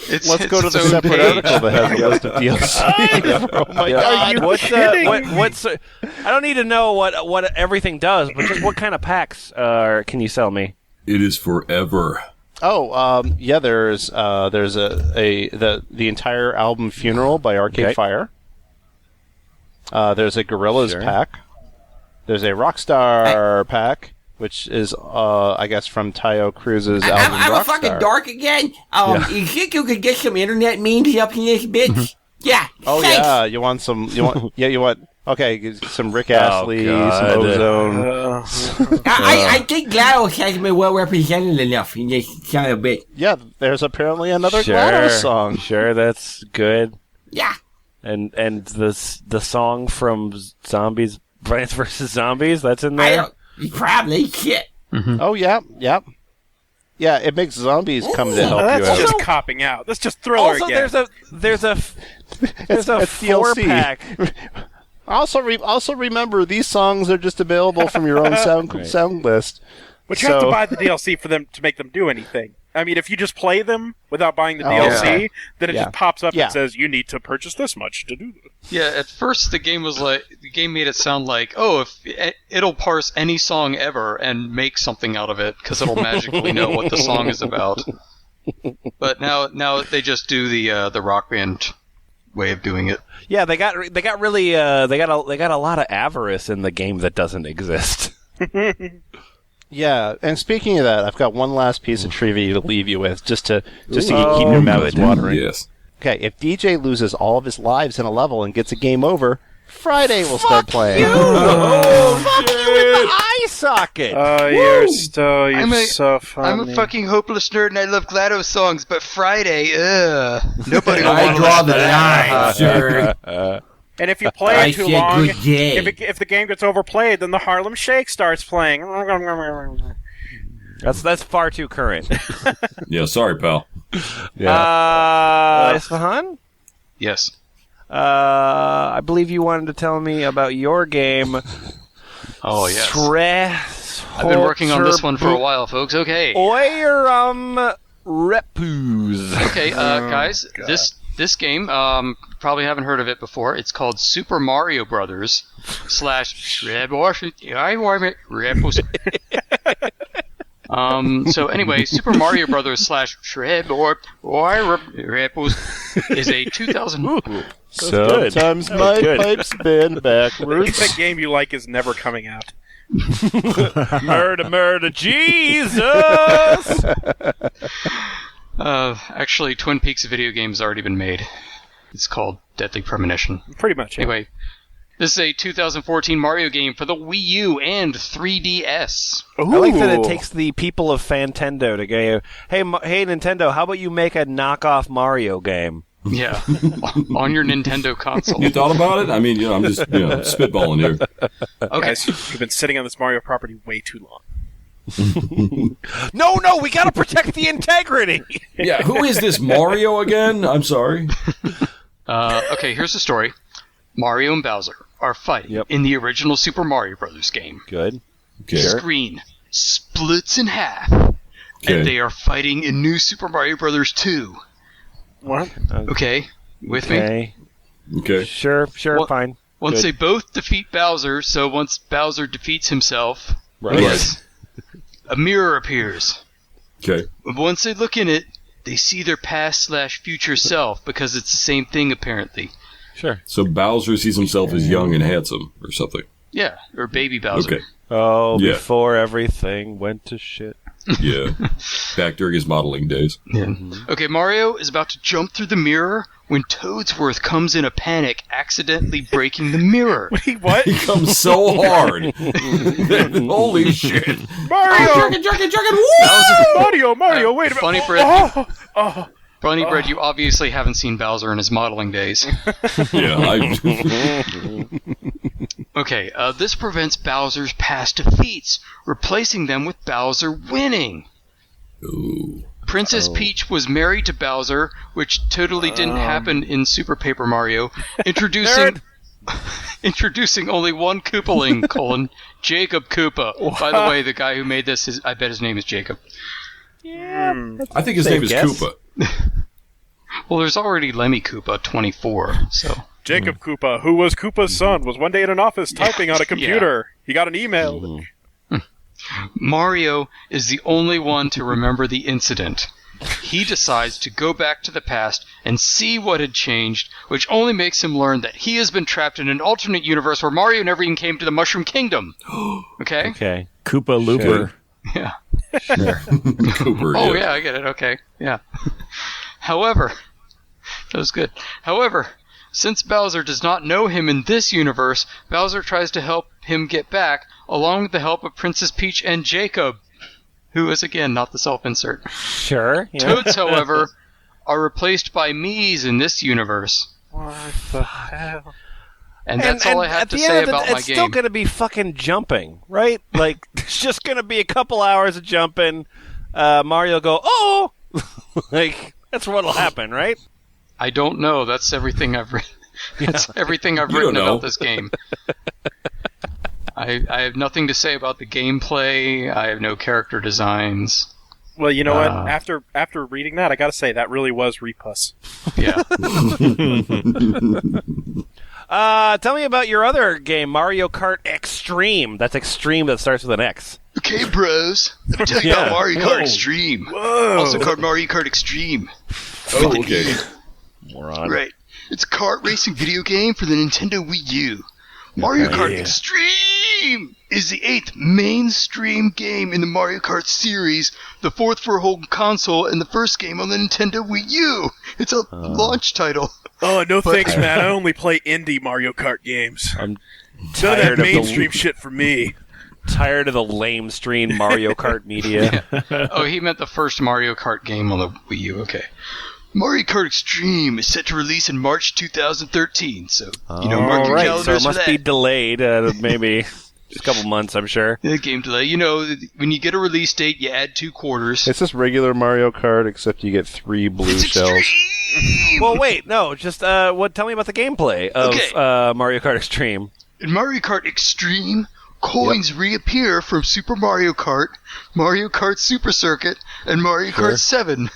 It's Let's go to the its own separate page. article that has a list of DLC. Oh my god! What's I don't need to know what everything does, but just what kind of packs can you sell me? It is forever. Yeah. There's the entire album Funeral by Arcade Fire. There's a Gorillaz pack. There's a Rockstar pack, which is I guess from Tayo Cruz's album I'm a Rockstar. fucking dork again. You think you could get some internet memes up in this bitch? Yeah. Oh thanks. yeah, you want some? You want Okay, some Rick Astley, some God. Ozone. I think GLaDOS has been well represented enough in this kind of bit. Yeah, there's apparently another Sure. GLaDOS song. Sure, that's good. Yeah. And the song from Zombies, Plants vs. Zombies, that's in I there? don't... Probably. Shit. Oh, yeah. Yeah, it makes zombies come to help you That's out. just copping out. That's just Thriller Also, again. there's a It's DLC. 4-pack. Also remember, these songs are just available from your own sound list. But you have to buy the DLC for them to make them do anything. I mean, if you just play them without buying the DLC, then it just pops up and says, you need to purchase this much to do this. Yeah, at first the game made it sound like, if it'll parse any song ever and make something out of it because it'll magically know what the song is about. But now they just do the Rock Band way of doing it. Yeah, they got really they got a lot of avarice in the game that doesn't exist. Yeah, and speaking of that, I've got one last piece of trivia to leave you with, just to keep your mouths watering. Yes. Okay, if DJ loses all of his lives in a level and gets a game over, Friday will start playing. Fuck you in the eye socket! Oh, you're so funny. I'm a fucking hopeless nerd and I love GLaDOS songs, but Friday, nobody will I want to draw listen the to that. line, sir. And if you play it too long, good day. if the game gets overplayed, then the Harlem Shake starts playing. That's far too current. Yeah, sorry, pal. Isfahan? Yes. I believe you wanted to tell me about your game. Oh, yes. I've I've been working on this one for a while, folks. Okay. Oiram Repus. Okay, guys, this game, probably haven't heard of it before. It's called Super Mario Brothers / So anyway, Super Mario Brothers / is a 2000. Sometimes my pipe's been backwards. That game you like is never coming out. Murder, Jesus! Actually, Twin Peaks video game has already been made. It's called Deadly Premonition. Pretty much. Yeah. Anyway, this is a 2014 Mario game for the Wii U and 3DS. I like that it takes the people of Fantendo to go, hey Nintendo, how about you make a knockoff Mario game? Yeah, on your Nintendo console. You thought about it? I mean, I'm just spitballing here. Okay. Guys, you've been sitting on this Mario property way too long. No, we gotta protect the integrity! Yeah, who is this Mario again? I'm sorry. Okay, here's the story. Mario and Bowser are fighting in the original Super Mario Brothers game. Good. Okay. The screen splits in half, Okay. and they are fighting in New Super Mario Brothers 2. What? Okay, with me? Okay. Sure, fine. Once Good. they both defeat Bowser, so once Bowser defeats himself, Right. a mirror appears. Okay. Once they look in it, they see their past / future self, because it's the same thing, apparently. Sure. So Bowser sees himself as young and handsome, or something. Yeah, or baby Bowser. Okay. Oh, Yeah. before everything went to shit. Yeah. Back during his modeling days. Yeah. Okay, Mario is about to jump through the mirror when Toadsworth comes in a panic, accidentally breaking the mirror. Wait, what? He comes so hard. Holy shit. Mario! Mario, wait a minute. Funny Bread. Funny Bread, you obviously haven't seen Bowser in his modeling days. Yeah, Okay, this prevents Bowser's past defeats, replacing them with Bowser winning. Ooh. Princess Peach was married to Bowser, which totally didn't happen in Super Paper Mario, introducing only one Koopaling, Jacob Koopa. By the way, the guy who made this, I bet his name is Jacob. I think his name is Koopa. Well, there's already Lemmy Koopa, 24, so... Jacob Koopa, who was Koopa's son, was one day in an office typing on a computer. He got an email. Mario is the only one to remember the incident. He decides to go back to the past and see what had changed, which only makes him learn that he has been trapped in an alternate universe where Mario never even came to the Mushroom Kingdom. Okay? Okay. Koopa Looper. Yeah. Cooper. Oh, yeah, I get it. Okay. Yeah. However, that was good. However, Since Bowser does not know him in this universe, Bowser tries to help him get back, along with the help of Princess Peach and Jacob, who is, again, not the self-insert. Sure. Yeah. Toads, however, are replaced by Miis in this universe. What the hell? And that's all I have at to the say end of about the, my it's game. still going to be fucking jumping, right? Like, it's just going to be a couple hours of jumping. Mario go, oh! Like, that's what'll happen, right? I don't know. That's everything I've written. That's everything I've written about this game. I have nothing to say about the gameplay. I have no character designs. Well, you know what? After reading that, I gotta say that really was Repus. Yeah. Tell me about your other game, Mario Kart Extreme. That's Extreme that starts with an X. Okay, bros. Let me tell you about Mario Kart Extreme. Whoa! Also called Mario Kart Extreme. Oh, okay. Moron. Right. It's a kart racing video game for the Nintendo Wii U. Mario Kart Extreme is the 8th mainstream game in the Mario Kart series, the 4th for a home console, and the first game on the Nintendo Wii U. It's a launch title. Oh, no thanks, man. I only play indie Mario Kart games. I'm None of tired that of the mainstream shit for me. tired of the lame stream Mario Kart media. Oh, he meant the first Mario Kart game on the Wii U. Okay. Mario Kart Extreme is set to release in March 2013, so, mark your Right, calendars so it for must that. be delayed, maybe just a couple months, I'm sure. Yeah, game delay. You know, when you get a release date, you add 2 quarters. It's just regular Mario Kart, except you get 3 blue It's shells. Extreme! Well, wait, no, just tell me about the gameplay of Mario Kart Extreme. In Mario Kart Extreme, coins reappear from Super Mario Kart Super Circuit, and Mario Kart 7.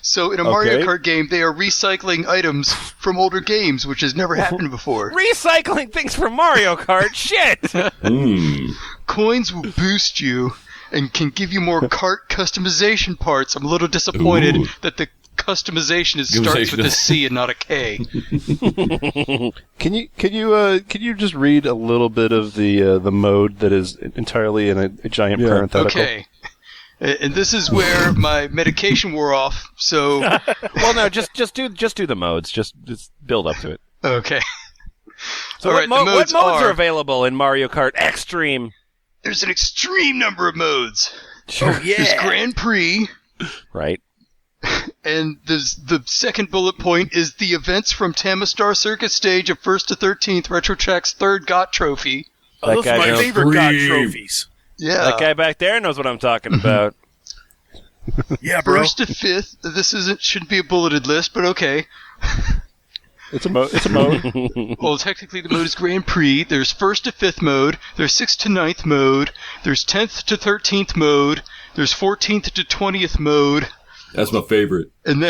So in a Mario Kart game, they are recycling items from older games, which has never happened before. Recycling things from Mario Kart? Shit! Coins will boost you and can give you more kart customization parts. I'm a little disappointed that the customization starts with a C and not a K. Can you just read a little bit of the mode that is entirely in a giant parenthetical? Okay. And this is where my medication wore off, so... Well, no, just do the modes. Just build up to it. Okay. So All what right, modes are available in Mario Kart Extreme? There's an extreme number of modes. Sure. There's Grand Prix, Right. and the second bullet point is the events from Tamastar Circuit stage of 1st to 13th RetroTrack's 3rd GOT trophy. That Those guy are my knows. favorite God trophies. Yeah. That guy back there knows what I'm talking about. Yeah, bro. 1st to 5th. This shouldn't be a bulleted list, but okay. It's a mode. Well, technically the mode is Grand Prix. There's 1st to 5th mode. There's 6th to 9th mode. There's 10th to 13th mode. There's 14th to 20th mode. That's my favorite. And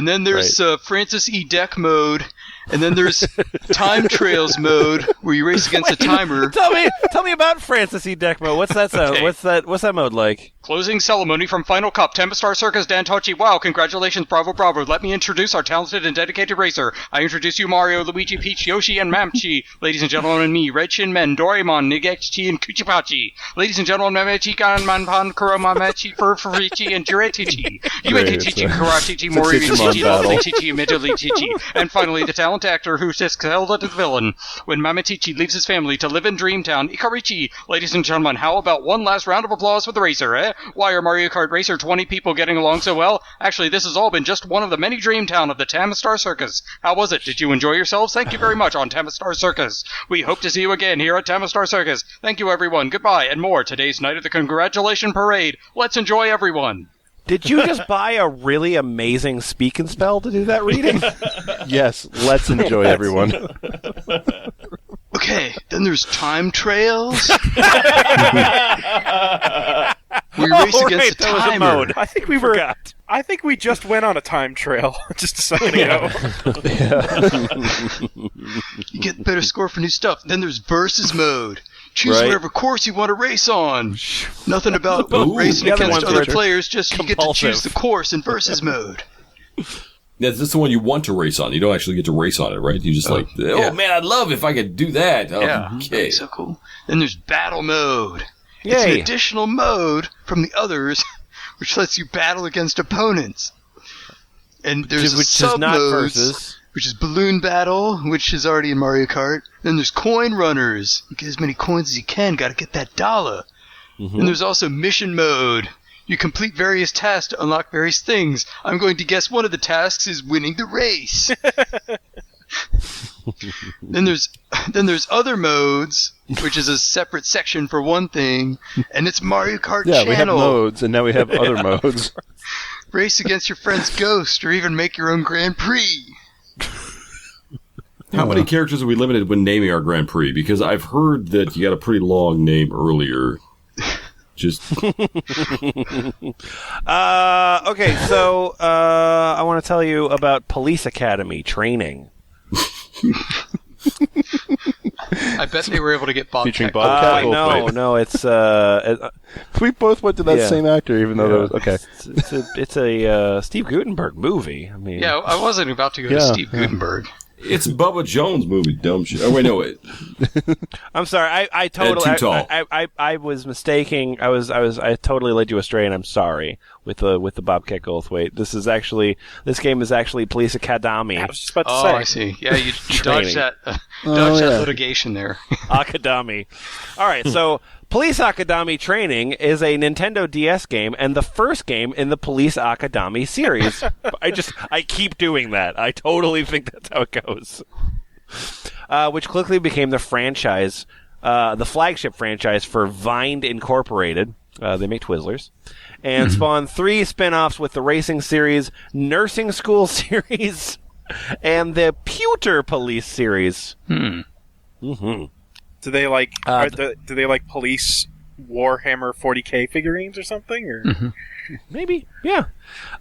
then there's Francis E. Deck mode. And then there's Time Trails mode, where you race against a timer. Tell me about Francis E. Deck mode. What's that sound? Okay. What's that mode like? Closing ceremony from Final Cup, Tamastar Circus, Dan Tochi. Wow, congratulations, bravo, bravo. Let me introduce our talented and dedicated racer. I introduce you Mario, Luigi, Peach, Yoshi, and Mamchi. Ladies and gentlemen, me, Red Shin Men, Doraemon, Nigechi, and Kuchipachi. Ladies and gentlemen, Mamechi, Gan, Manpan, Kuromamechi, Furfurichi, and Juretichi. Yuetichi, Karatichi, Moritichi, Lovely Midoli, and finally, the talent actor who just held at the villain. When Mametichi leaves his family to live in Dreamtown, Ikarichi. Ladies and gentlemen, how about one last round of applause for the racer, eh? Why are Mario Kart Racer 20 people getting along so well? Actually, this has all been just one of the many Dreamtown of the Tamastar Circus. How was it? Did you enjoy yourselves? Thank you very much on Tamastar Circus. We hope to see you again here at Tamastar Circus. Thank you, everyone. Goodbye, and more. Today's night of the Congratulation Parade. Let's enjoy everyone. Did you just buy a really amazing speak and spell to do that reading? Yes, let's enjoy everyone. Okay, then there's Time Trails. We race against a that was a timer. mode. I think we Forgot. I think we just went on a time trail just a second ago. You get a better score for new stuff. Then there's versus mode. Choose Right. whatever course you want to race on. Nothing about Ooh. racing The other against ones other are players, just you get to compulsive. choose the course in versus mode. That's the one you want to race on. You don't actually get to race on it, right? You just yeah. man, I'd love if I could do that. Yeah, Okay. so cool. Then there's battle mode. It's Yay. an additional mode from the others, which lets you battle against opponents. And there's Which sub is not modes. versus. which is Balloon Battle, which is already in Mario Kart. Then there's Coin Runners. You get as many coins as you can, gotta get that dollar. Mm-hmm. And there's also Mission Mode. You complete various tasks to unlock various things. I'm going to guess one of the tasks is winning the race. Then there's Other Modes, which is a separate section for one thing, and it's Mario Kart Channel. Yeah, we have modes, and now we have other modes. Race against your friend's ghost, or even make your own Grand Prix. How many characters are we limited when naming our Grand Prix? Because I've heard that you got a pretty long name earlier. Just okay, so I want to tell you about Police Academy training. I bet they were able to get Bobcat. Featuring Bobcat. No, it's we both went to that same actor, even though there was okay. It's a Steve Guttenberg movie. I mean, yeah, I wasn't about to go to Steve Guttenberg. it's Bubba Jones' movie, dumb shit. Oh wait, no, wait. I'm sorry. I totally. Too tall. I was mistaking. I totally led you astray, and I'm sorry with the Bobcat Goldthwait. This game is actually Police Academy. I was just about to say. Oh, I see. Yeah, you dodged that. Dodged that litigation there. Academy. All right, so Police Academy Training is a Nintendo DS game and the first game in the Police Academy series. I keep doing that. I totally think that's how it goes. Which quickly became the franchise, the flagship franchise for Vind Incorporated. They make Twizzlers. And spawned 3 spin-offs with the racing series, nursing school series, and the Pewter Police series. Do they like do they like police Warhammer 40K figurines or something? Or Maybe, yeah.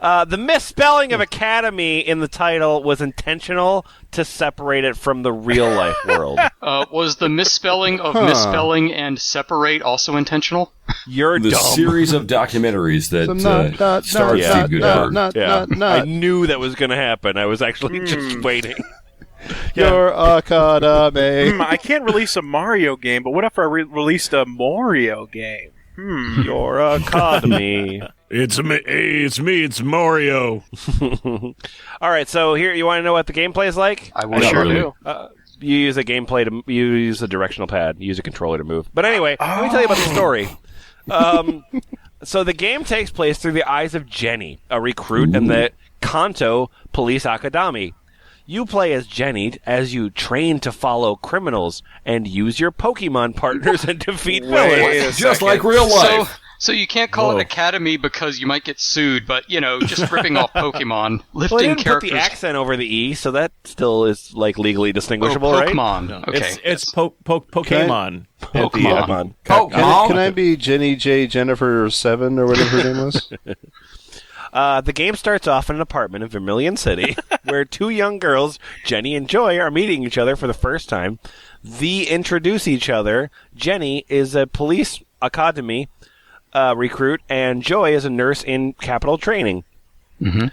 The misspelling of Academy in the title was intentional to separate it from the real-life world. Was the misspelling of misspelling and separate also intentional? You're the dumb. series of documentaries that starred Steve Guttenberg. I knew that was going to happen. I was actually just waiting. Your Academy. I can't release a Mario game, but what if I released a Mario game? Your Academy. It's me, it's Mario. All right, so here, you want to know what the gameplay is like? I will sure do. You use a you use a directional pad. You use a controller to move. But anyway, let me tell you about the story. So the game takes place through the eyes of Jenny, a recruit in the Kanto Police Academy. You play as Jenny as you train to follow criminals and use your Pokemon partners and defeat villains. Just like real life. So you can't call it Academy because you might get sued, but, just ripping off Pokemon, lifting Well, I didn't characters. put the accent over the E, so that still is, legally distinguishable, right? Pokemon. Okay. It's Pokemon. Pokemon. Can I be Jenny J. Jennifer 7 or whatever her name was? The game starts off in an apartment in Vermilion City, where 2 young girls, Jenny and Joy, are meeting each other for the first time. They introduce each other. Jenny is a police academy recruit, and Joy is a nurse in capital training. The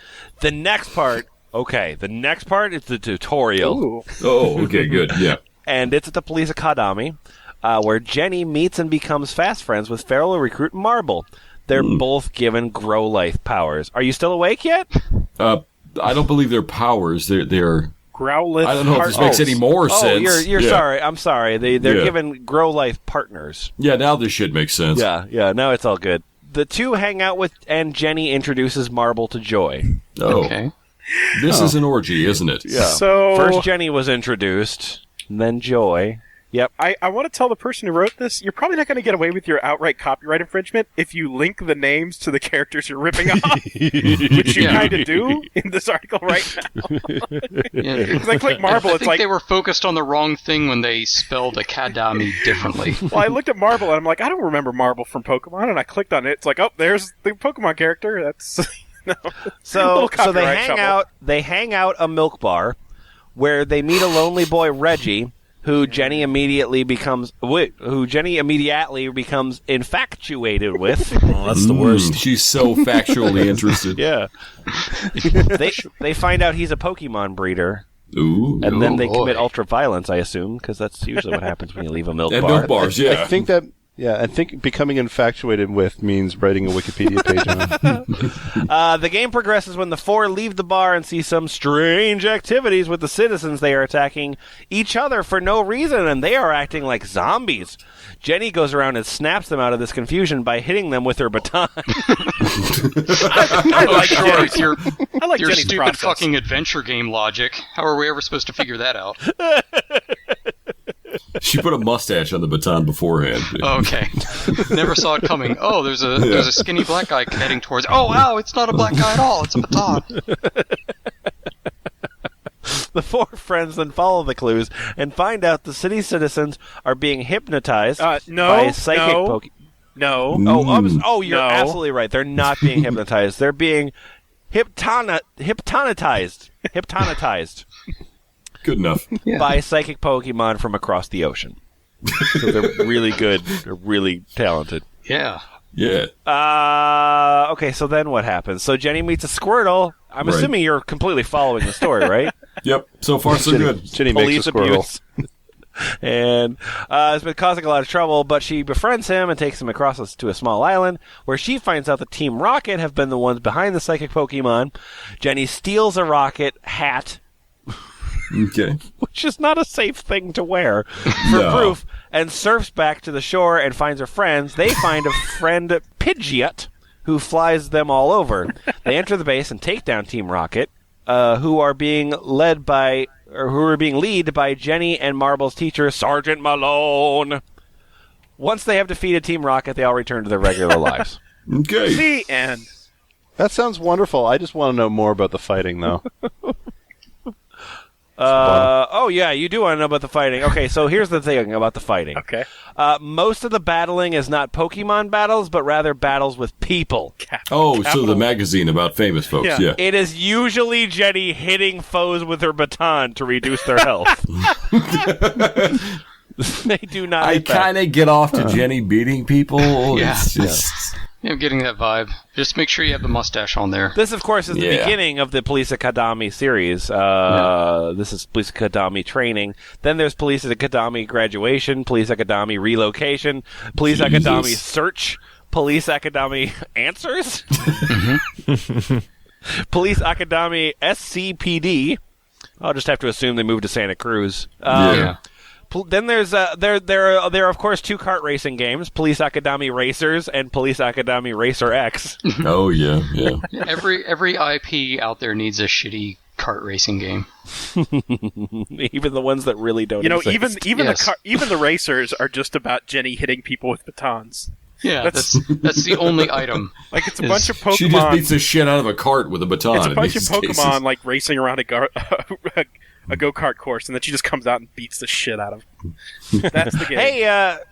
next part is the tutorial. Ooh. Oh, okay, good, yeah. And it's at the police academy, where Jenny meets and becomes fast friends with fellow recruit Marble. They're both given grow life powers. Are you still awake yet? I don't believe they're powers. They're Growlithe. I don't know if this makes any more sense. You're sorry. I'm sorry. They're given grow life partners. Yeah, now this shit makes sense. Yeah. Now it's all good. The 2 hang out with, and Jenny introduces Marble to Joy. Oh, Okay. This is an orgy, isn't it? Yeah. So first Jenny was introduced, then Joy. Yep. I want to tell the person who wrote this, you're probably not going to get away with your outright copyright infringement if you link the names to the characters you're ripping off, which you kind of do in this article right now. Because I click Marble, I it's think like... they were focused on the wrong thing when they spelled Academy differently. Well, I looked at Marble, and I'm like, I don't remember Marble from Pokemon, and I clicked on it. It's like, oh, there's the Pokemon character. That's... no. So they hang out a milk bar where they meet a lonely boy, Reggie, who Jenny immediately becomes infatuated with. Oh, that's the worst. She's so factually interested. Yeah. They find out he's a Pokemon breeder. Ooh. And then they boy. commit ultra violence, I assume, because that's usually what happens when you leave a milk And bar. milk bars, yeah. I think that Yeah, I think becoming infatuated with means writing a Wikipedia page on. The game progresses when the four leave the bar and see some strange activities with the citizens. They are attacking each other for no reason, and they are acting like zombies. Jenny goes around and snaps them out of this confusion by hitting them with her baton. I like Jenny's, your I like your Jenny's stupid process. fucking adventure game logic. How are we ever supposed to figure that out? She put a mustache on the baton beforehand. Okay, never saw it coming. Oh, there's a skinny black guy heading towards. Oh wow, it's not a black guy at all. It's a baton. The four friends then follow the clues and find out the city citizens are being hypnotized by psychic No. You're No. absolutely right. They're not being hypnotized. They're being hypnotized Good enough. by psychic Pokemon from across the ocean. So they're really good. They're really talented. Yeah. Yeah. Okay, so then what happens? So Jenny meets a Squirtle. I'm Right. assuming you're completely following the story, right? Yep. So far, so good. Jenny Police makes a squirrel. abuse. And has been causing a lot of trouble, but she befriends him and takes him across to a small island where she finds out that Team Rocket have been the ones behind the psychic Pokemon. Jenny steals a Rocket hat, Okay. which is not a safe thing to wear, for No. proof, and surfs back to the shore and finds her friends. They find a friend, Pidgeot, who flies them all over. They enter the base and take down Team Rocket, who are being led by Jenny and Marble's teacher, Sergeant Malone. Once they have defeated Team Rocket, they all return to their regular lives. Okay. The end. That sounds wonderful. I just want to know more about the fighting, though. You do want to know about the fighting. Okay, so here's the thing about the fighting. Okay. Most of the battling is not Pokemon battles, but rather battles with people. Oh, so the magazine about famous folks. Yeah. Yeah. It is usually Jenny hitting foes with her baton to reduce their health. They do not. I kind of get off to Jenny beating people. Yeah. It's just, Yeah, I'm getting that vibe. Just make sure you have the mustache on there. This, of course, is the Yeah. beginning of the Police Academy series. This is Police Academy training. Then there's Police Academy graduation, Police Academy relocation, Police Jesus. Academy search, Police Academy answers, Police Academy SCPD. I'll just have to assume they moved to Santa Cruz. Yeah. Then there's there are of course two kart racing games: Police Academy Racers and Police Academy Racer X. oh, yeah. Yeah. Every IP out there needs a shitty kart racing game. Even the ones that really don't. You know, exist. Yes. even the racers are just about Jenny hitting people with batons. Yeah, That's- that's the only item. Like it's a Is- bunch of Pokemon. She just beats the shit out of a cart with a baton. It's a in bunch of these Pokemon cases. like racing around a go-kart course, and then she just comes out and beats the shit out of them. That's the game.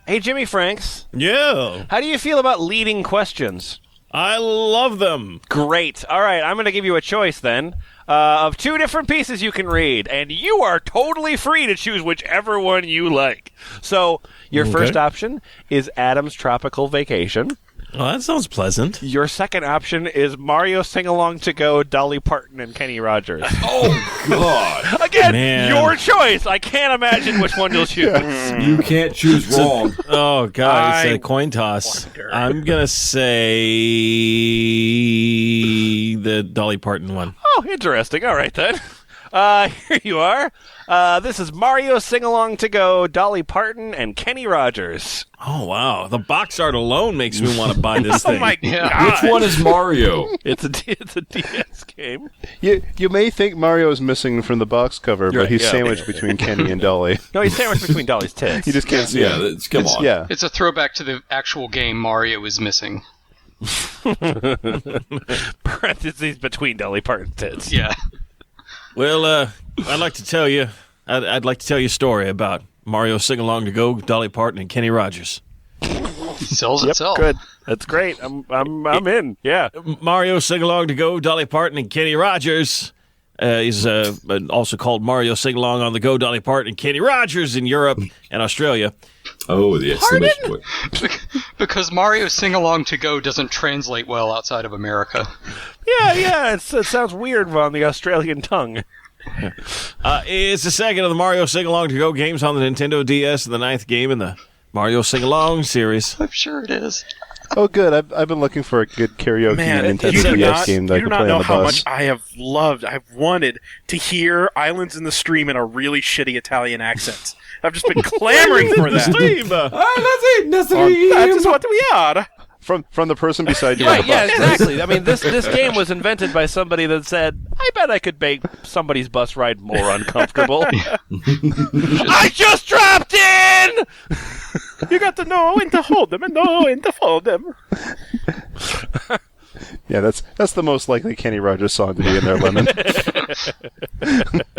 Hey, Jimmy Franks, Yeah. how do you feel about leading questions? I love them. Great. All right, I'm going to give you a choice then of two different pieces you can read, and you are totally free to choose whichever one you like. So your first option is Adam's Tropical Vacation. Well, that sounds pleasant. Your second option is Mario Sing Along to Go, Dolly Parton, and Kenny Rogers. Oh, God. Again, Man. your choice. I can't imagine which one you'll choose. You can't choose wrong. Oh, God, it's I a coin toss. wonder. I'm going to say the Dolly Parton one. Oh, interesting. All right, then. Here you are. This is Mario Sing Along to Go, Dolly Parton, and Kenny Rogers. Oh, wow. The box art alone makes me want to buy this thing. Oh my Yeah. god! Which one is Mario? It's a DS game. You may think Mario is missing from the box cover, but Right, he's yeah. sandwiched between Kenny and Dolly. No, he's sandwiched between Dolly's tits. You just can't see Yeah, him. come on. Yeah. It's a throwback to the actual game Mario is missing. Parentheses between Dolly Parton's tits. Yeah. Well, I'd like to tell you a story about Mario Sing Along to Go, Dolly Parton, and Kenny Rogers. Sells itself. Good. That's great. I'm in. Yeah. Mario Sing Along to Go, Dolly Parton, and Kenny Rogers is also called Mario Sing Along on the Go, Dolly Parton, and Kenny Rogers in Europe and Australia. Oh, the exclamation point. Because Mario Sing Along to Go doesn't translate well outside of America. Yeah. It sounds weird on the Australian tongue. It's the second of the Mario Sing Along to Go games on the Nintendo DS and the ninth game in the Mario Sing-Along series. I'm sure it is. Oh, good. I've been looking for a good karaoke Nintendo DS game that I you can do not play know on the how bus. much I have loved. I've wanted to hear Islands in the Stream in a really shitty Italian accent. I've just been clamoring for that. That is what we are. From the person beside you. Right, on the yeah, bus. exactly. I mean, this game was invented by somebody that said, I bet I could make somebody's bus ride more uncomfortable. I just dropped in! You got to know when to hold them and know when to fold them. Yeah, that's the most likely Kenny Rogers song to be in there, Lemon.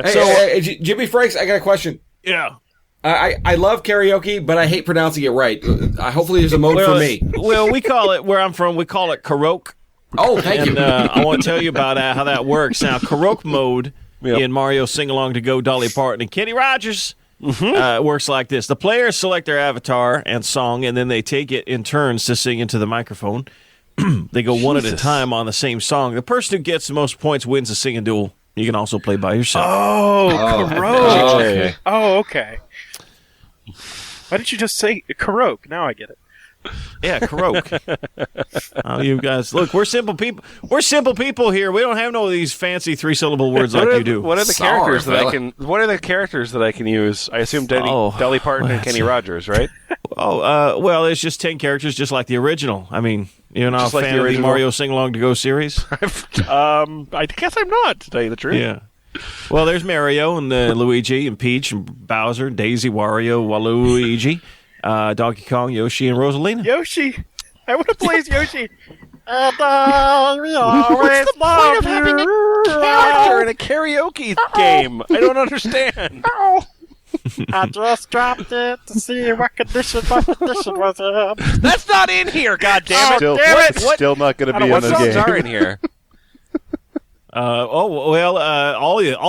Hey, Jimmy Franks, I got a question. Yeah. I love karaoke, but I hate pronouncing it right. Hopefully there's a mode for me. Well, we call it, where I'm from, we call it karaoke. Oh, thank you. And I want to tell you about how that works. Now, karaoke mode in Mario Sing-Along to Go, Dolly Parton, and Kenny Rogers works like this. The players select their avatar and song, and then they take it in turns to sing into the microphone. They go one at a time on the same song. The person who gets the most points wins the singing duel. You can also play by yourself. Karaoke. Oh, okay. Why didn't you just say karaoke? Now I get it. Yeah, karaoke. Oh, you guys, look, we're simple people. We're simple people here. We don't have no of these fancy 3-syllable words like you do. What are the characters that I can? What are the characters that I can use? I assume Dolly Parton and Kenny Rogers, right? Well, it's just 10 characters, just like the original. I mean, you're not a fan of the Mario Sing-Along to Go series? I guess I'm not, to tell you the truth. Yeah. Well, there's Mario and Luigi and Peach and Bowser, Daisy, Wario, Waluigi, Donkey Kong, Yoshi, and Rosalina. Yoshi! I want to play as Yoshi! And we always What's the point of having a character in a karaoke game? I don't understand. I just dropped it to see what condition my condition was in. That's not in here, goddammit! Still not going to be in What this songs game. are in here? All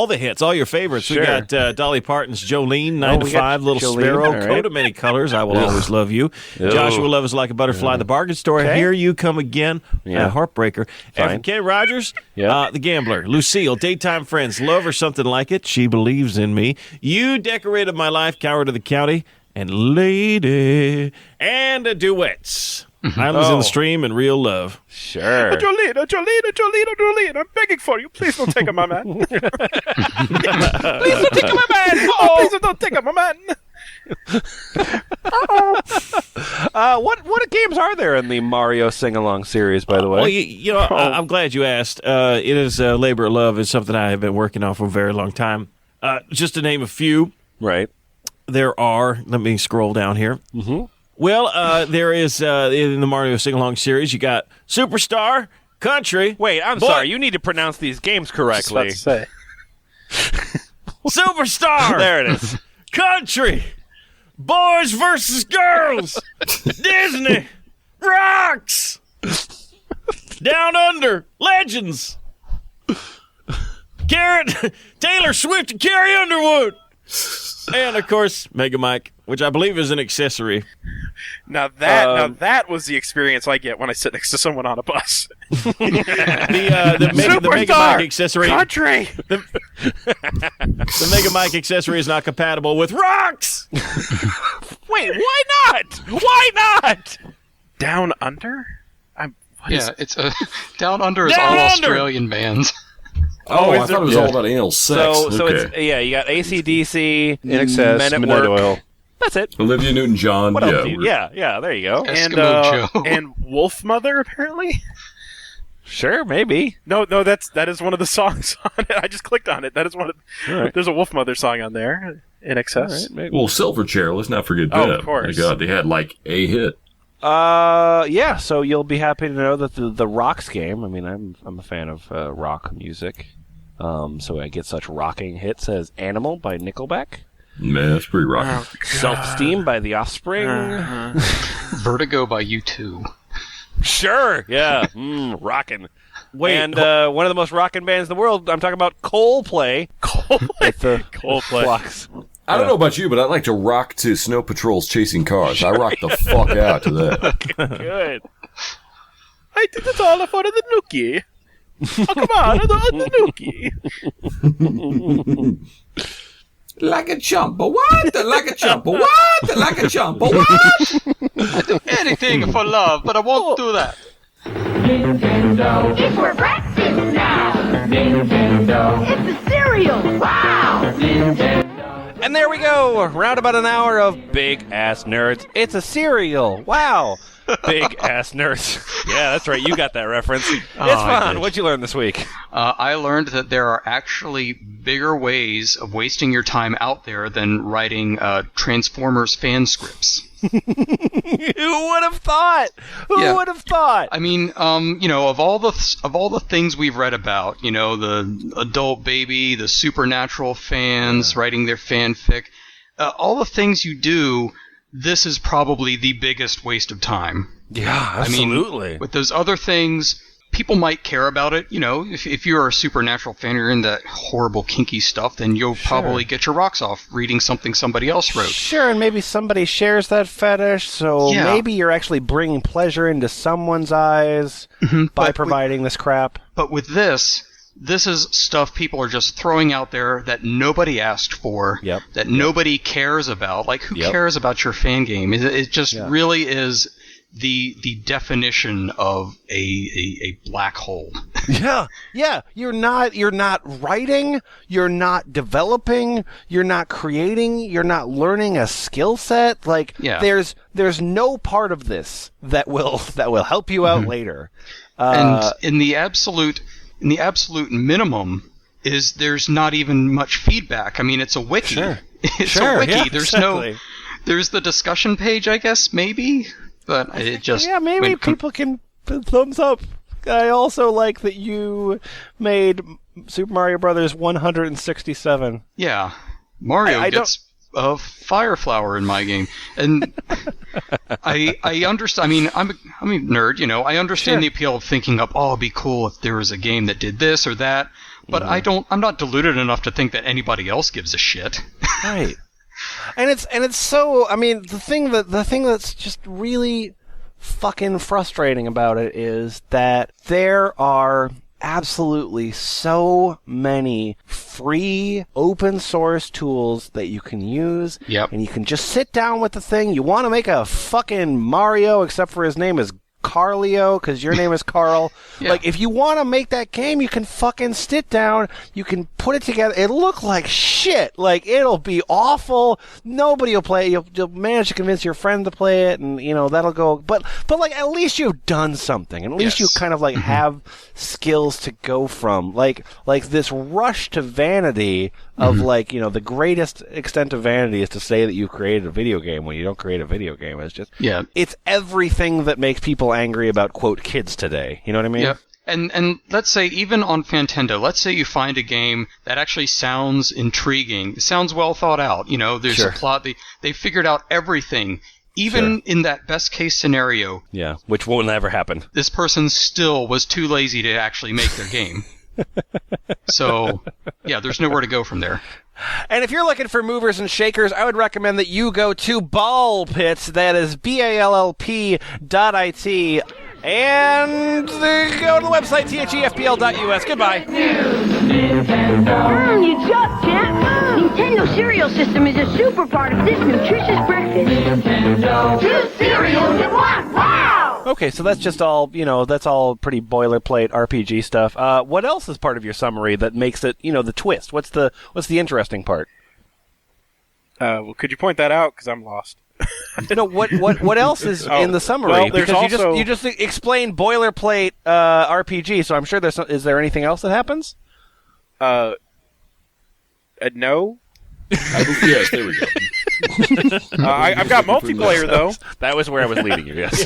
the hits, all your favorites. Sure. We got Dolly Parton's Jolene, 9 to 5, Little Jolene, Sparrow, all right. Coat of Many Colors, I Will Always Love You, Joshua Love Is Like a Butterfly, The Bargain Store, Here You Come Again, Heartbreaker, and from Kenny Rogers, The Gambler, Lucille, Daytime Friends, Love or Something Like It, She Believes in Me, You Decorated My Life, Coward of the County, and Lady, and Duets. Islands in the Stream and Real Love. Sure. Jolene, I'm begging for you. Please don't take him, my man. Please don't take him, my man. Oh, please don't take him, my man. What games are there in the Mario Sing-Along series, by the way? Well, I'm glad you asked. It is Labor of Love is something I have been working on for a very long time. Just to name a few. Right. There are, let me scroll down here. Mm-hmm. Well, there is, in the Mario Sing-Along series, you got Superstar, Country. Wait, I'm sorry. You need to pronounce these games correctly. Superstar! There it is. Country! Boys versus Girls! Disney! Rocks! Down Under! Legends! Taylor Swift and Carrie Underwood! And, of course, Mega Mike, which I believe is an accessory. Now that was the experience I get when I sit next to someone on a bus. The Mega Mike accessory. Country. The Mega Mike accessory is not compatible with rocks. Wait, why not? Why not? Down Under? It's Down Under is all Australian bands. I thought it was all about anal sex. So it's you got AC/DC, INXS, Men at Midnight Work. Oil. That's it. Olivia Newton-John. What else do you? Yeah, there you go. Eskimo Joe. And Wolf Mother, apparently. Sure, maybe. No, that is one of the songs on it. I just clicked on it. That is one of. Right. There's a Wolf Mother song on there. In excess. Right, Well, Silverchair, let's not forget Oh, that. of course. My God, they had like a hit. Yeah. So you'll be happy to know that the Rocks game. I mean, I'm a fan of rock music. So I get such rocking hits as "Animal" by Nickelback, Man, that's pretty rocky. "Self-Esteem" by The Offspring. Vertigo by U2. Sure, yeah, rocking. Wait, And one of the most rocking bands in the world. I'm talking about Coldplay. Coldplay. Flux. I don't know about you, but I like to rock to Snow Patrol's Chasing Cars. I rock the fuck out to that. Good. I did it all for the nookie. Oh, come on, the nookie. Like a chump, but what? Like a chump, but what? Like a chump, but what? I do anything for love, but I won't do that. Nintendo. It's for breakfast now. Nintendo. It's a cereal. Wow. Nintendo. And there we go. Round about an hour of Big Ass Nerds. It's a cereal. Wow. Big Ass Nerds. Yeah, that's right. You got that reference. It's fun. What'd you learn this week? I learned that there are actually bigger ways of wasting your time out there than writing Transformers fan scripts. Who would have thought? Who would have thought? I mean, of all the things we've read about, the adult baby, the supernatural fans writing their fanfic, all the things you do, this is probably the biggest waste of time. Yeah, absolutely. I mean, with those other things, people might care about it. If you're a supernatural fan, you're into horrible kinky stuff, then you'll probably get your rocks off reading something somebody else wrote. Sure, and maybe somebody shares that fetish, so maybe you're actually bringing pleasure into someone's eyes by providing this crap. But with this is stuff people are just throwing out there that nobody asked for, that nobody cares about. Like, who cares about your fan game? It just really is the definition of a black hole. Yeah. You're not writing, you're not developing, you're not creating, you're not learning a skill set. Like, there's no part of this that will help you out later. And in the absolute minimum is there's not even much feedback. I mean, it's a wiki. It's a wiki. Yeah, there's exactly. there's the discussion page, I guess, maybe. But it just... Yeah, maybe people can thumbs up. I also like that you made Super Mario Brothers 167. Yeah. Mario gets a fire flower in my game. And I understand. I mean, I'm a nerd, I understand the appeal of thinking up, it'd be cool if there was a game that did this or that. But I'm not deluded enough to think that anybody else gives a shit. Right. And it's so, I mean, the thing that's just really fucking frustrating about it is that there are absolutely so many free open source tools that you can use. And you can just sit down with the thing. You want to make a fucking Mario, except for his name is Carlio, because your name is Carl. Like, if you want to make that game, you can fucking sit down, you can put it together. It'll look like shit. Like, it'll be awful. Nobody will play it. You'll manage to convince your friend to play it, and, that'll go. But like, at least you've done something. At least you kind of, like, have skills to go from. Like this rush to vanity of, like, the greatest extent of vanity is to say that you created a video game when you don't create a video game. It's just, it's everything that makes people angry about, quote, kids today. You know what I mean? Yep. And let's say, even on Fantendo, let's say you find a game that actually sounds intriguing, sounds well thought out. There's a plot. They figured out everything. Even in that best case scenario. Yeah, which will never happen. This person still was too lazy to actually make their game. So, there's nowhere to go from there. And if you're looking for movers and shakers, I would recommend that you go to Ball Pits. That is BALLP.IT. And go to the website, thefpl.us. Goodbye. You just can't. Nintendo cereal system is a super part of this nutritious breakfast. Nintendo. 2 cereals in 1. Wow! Okay, so that's just all, that's all pretty boilerplate RPG stuff. What else is part of your summary that makes it, the twist? What's the interesting part? Well, could you point that out? Because I'm lost. No, what else is in the summary? Well, there's because also... you just explained boilerplate RPG, so I'm sure is there anything else that happens? No. Yes, there we go. I've got multiplayer, though. That was where I was leading you, yes.